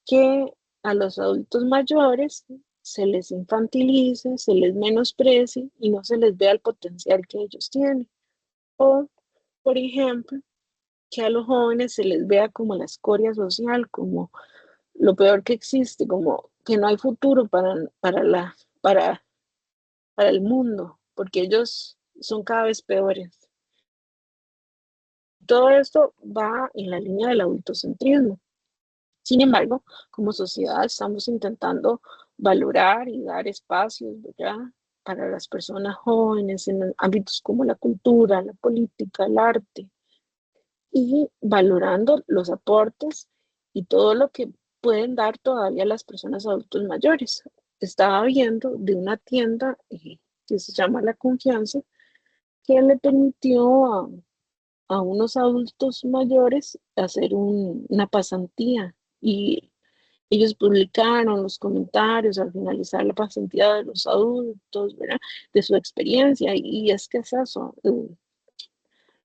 que a los adultos mayores se les infantilice, se les menosprecie y no se les vea el potencial que ellos tienen. O, por ejemplo, que a los jóvenes se les vea como la escoria social, como lo peor que existe, como que no hay futuro para, para el mundo, porque ellos son cada vez peores. Todo esto va en la línea del adultocentrismo. Sin embargo, como sociedad estamos intentando valorar y dar espacios, ¿verdad?, para las personas jóvenes en ámbitos como la cultura, la política, el arte, y valorando los aportes y todo lo que pueden dar todavía las personas adultos mayores. Estaba viendo de una tienda que se llama La Confianza, que le permitió a unos adultos mayores hacer una pasantía, y ellos publicaron los comentarios al finalizar la pasantía de los adultos, ¿verdad?, de su experiencia, y es que es eso,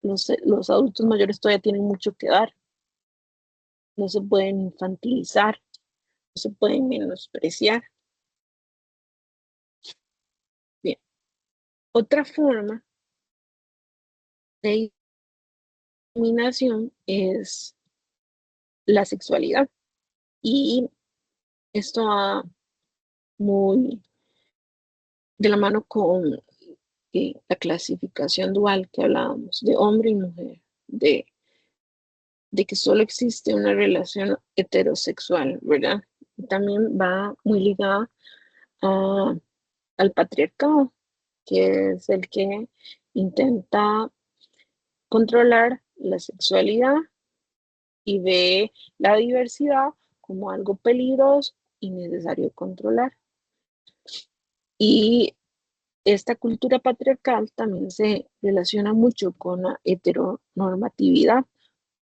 los adultos mayores todavía tienen mucho que dar, no se pueden infantilizar, no se pueden menospreciar. Bien, otra forma de discriminación es la sexualidad, y esto va muy de la mano con la clasificación dual que hablábamos de hombre y mujer, de que solo existe una relación heterosexual, ¿verdad? Y también va muy ligada al patriarcado, que es el que intenta controlar la sexualidad y ve la diversidad como algo peligroso y necesario controlar. Y esta cultura patriarcal también se relaciona mucho con la heteronormatividad,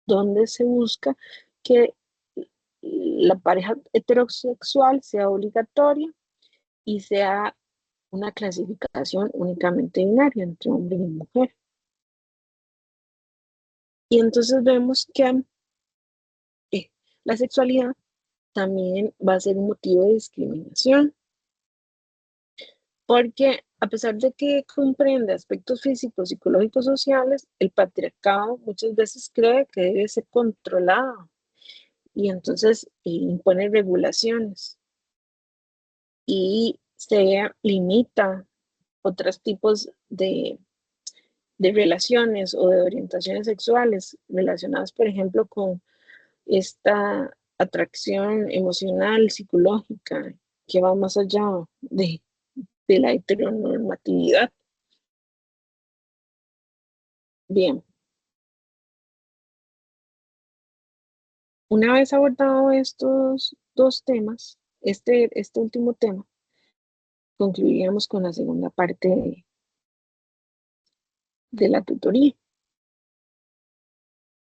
donde se busca que la pareja heterosexual sea obligatoria y sea una clasificación únicamente binaria entre hombre y mujer. Y entonces vemos que la sexualidad también va a ser un motivo de discriminación, porque a pesar de que comprende aspectos físicos, psicológicos, sociales, el patriarcado muchas veces cree que debe ser controlado y entonces impone regulaciones y se limita otros tipos de relaciones o de orientaciones sexuales relacionadas, por ejemplo, con esta atracción emocional, psicológica, que va más allá de la heteronormatividad. Bien, una vez abordado estos dos temas, este último tema, concluiríamos con la segunda parte de la tutoría.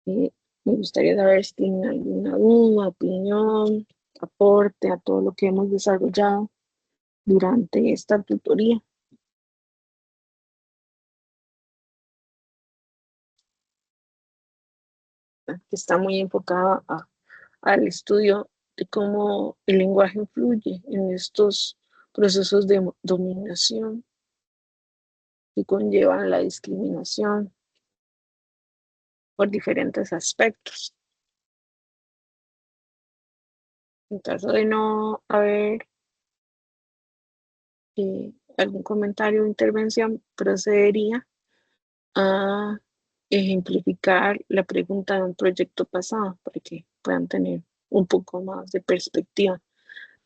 Me gustaría saber si tienen alguna duda, opinión, aporte a todo lo que hemos desarrollado durante esta tutoría. Que está muy enfocada al estudio de cómo el lenguaje influye en estos procesos de dominación que conllevan la discriminación por diferentes aspectos. En caso de no haber algún comentario o intervención, procedería a ejemplificar la pregunta de un proyecto pasado para que puedan tener un poco más de perspectiva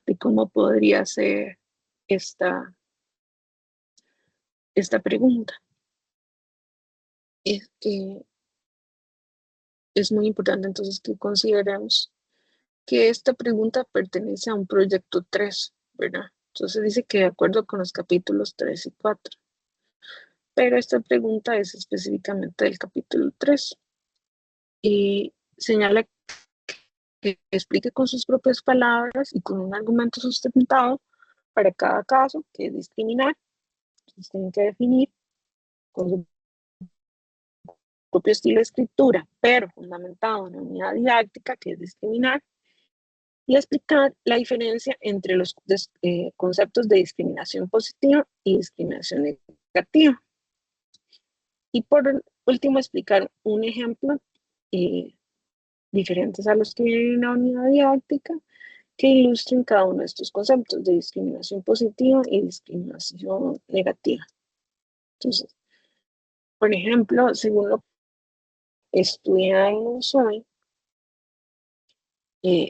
de cómo podría ser esta pregunta. Es que es muy importante entonces que consideremos que esta pregunta pertenece a un proyecto 3, ¿verdad? Entonces dice que de acuerdo con los capítulos 3 y 4, pero esta pregunta es específicamente del capítulo 3 y señala que explique con sus propias palabras y con un argumento sustentado para cada caso que es discriminar. Entonces tienen que definir con su propio estilo de escritura, pero fundamentado en una unidad didáctica que es discriminar, y explicar la diferencia entre los conceptos de discriminación positiva y discriminación negativa. Y por último, explicar un ejemplo diferentes a los que vienen en la unidad didáctica que ilustren cada uno de estos conceptos de discriminación positiva y discriminación negativa. Entonces, por ejemplo, según lo que estudiamos hoy,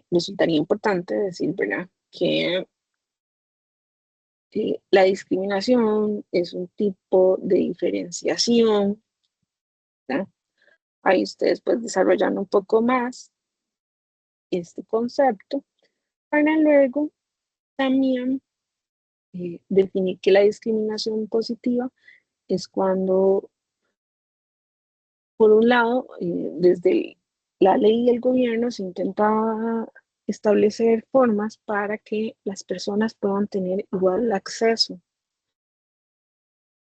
resultaría importante decir, ¿verdad?, que la discriminación es un tipo de diferenciación, ¿verdad? Ahí ustedes pues desarrollan un poco más este concepto para luego también definir que la discriminación positiva es cuando, por un lado, desde la ley y el gobierno se intenta establecer formas para que las personas puedan tener igual acceso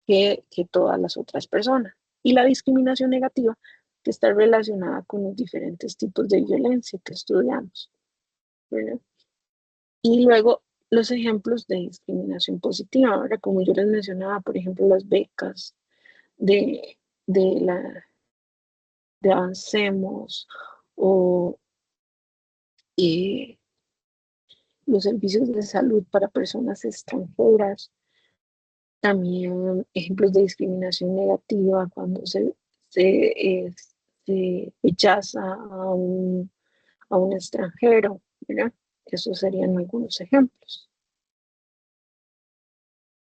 que todas las otras personas. Y la discriminación negativa, que está relacionada con los diferentes tipos de violencia que estudiamos, ¿verdad? Y luego los ejemplos de discriminación positiva, ahora como yo les mencionaba, por ejemplo, las becas de, de, la, de Avancemos o los servicios de salud para personas extranjeras, también ejemplos de discriminación negativa cuando se rechaza a un extranjero, ¿verdad? Esos serían algunos ejemplos.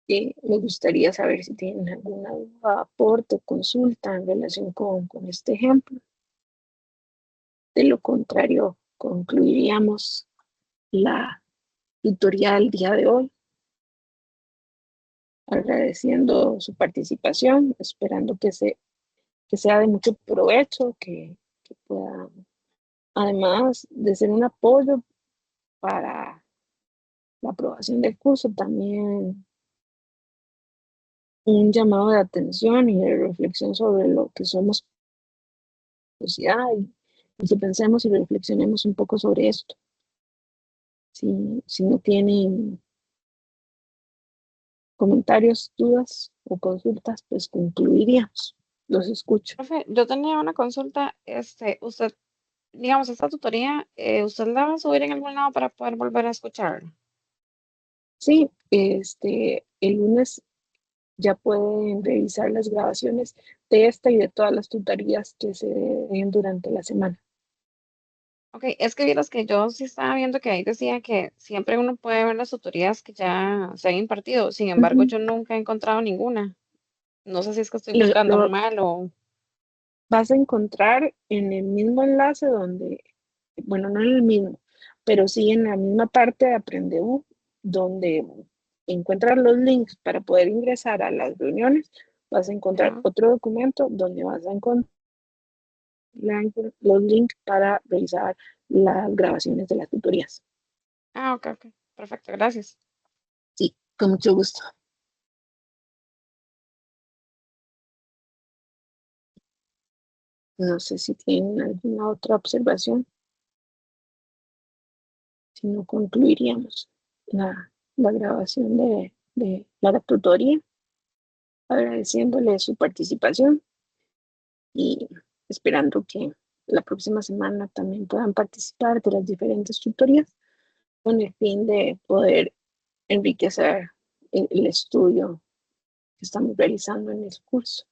Me gustaría saber si tienen alguna duda, aporte o consulta en relación con este ejemplo. De lo contrario, concluiríamos la tutoría del día de hoy, agradeciendo su participación, esperando que sea de mucho provecho, que pueda, además de ser un apoyo para la aprobación del curso, también un llamado de atención y de reflexión sobre lo que somos sociedad y que pensemos y reflexionemos un poco sobre esto. Si no tienen comentarios, dudas o consultas, pues concluiríamos. Los escucho. Profe, yo tenía una consulta, usted, digamos, esta tutoría, ¿usted la va a subir en algún lado para poder volver a escucharla? Sí, el lunes ya pueden revisar las grabaciones de esta y de todas las tutorías que se den durante la semana. Ok, es que vieras que yo sí estaba viendo que ahí decía que siempre uno puede ver las tutorías que ya se han impartido, sin embargo, Ujú. yo nunca he encontrado ninguna. No sé si es que estoy Lo, buscando lo mal o... vas a encontrar en el mismo enlace donde, bueno, no en el mismo, pero sí en la misma parte de AprendeU, donde encuentras los links para poder ingresar a las reuniones, vas a encontrar Ajá. otro documento donde vas a encontrar los links para revisar las grabaciones de las tutorías. Ah, ok, ok. Perfecto, gracias. Sí, con mucho gusto. No sé si tienen alguna otra observación, si no concluiríamos la grabación de la tutoría, agradeciéndole su participación y esperando que la próxima semana también puedan participar de las diferentes tutorías con el fin de poder enriquecer el estudio que estamos realizando en el curso.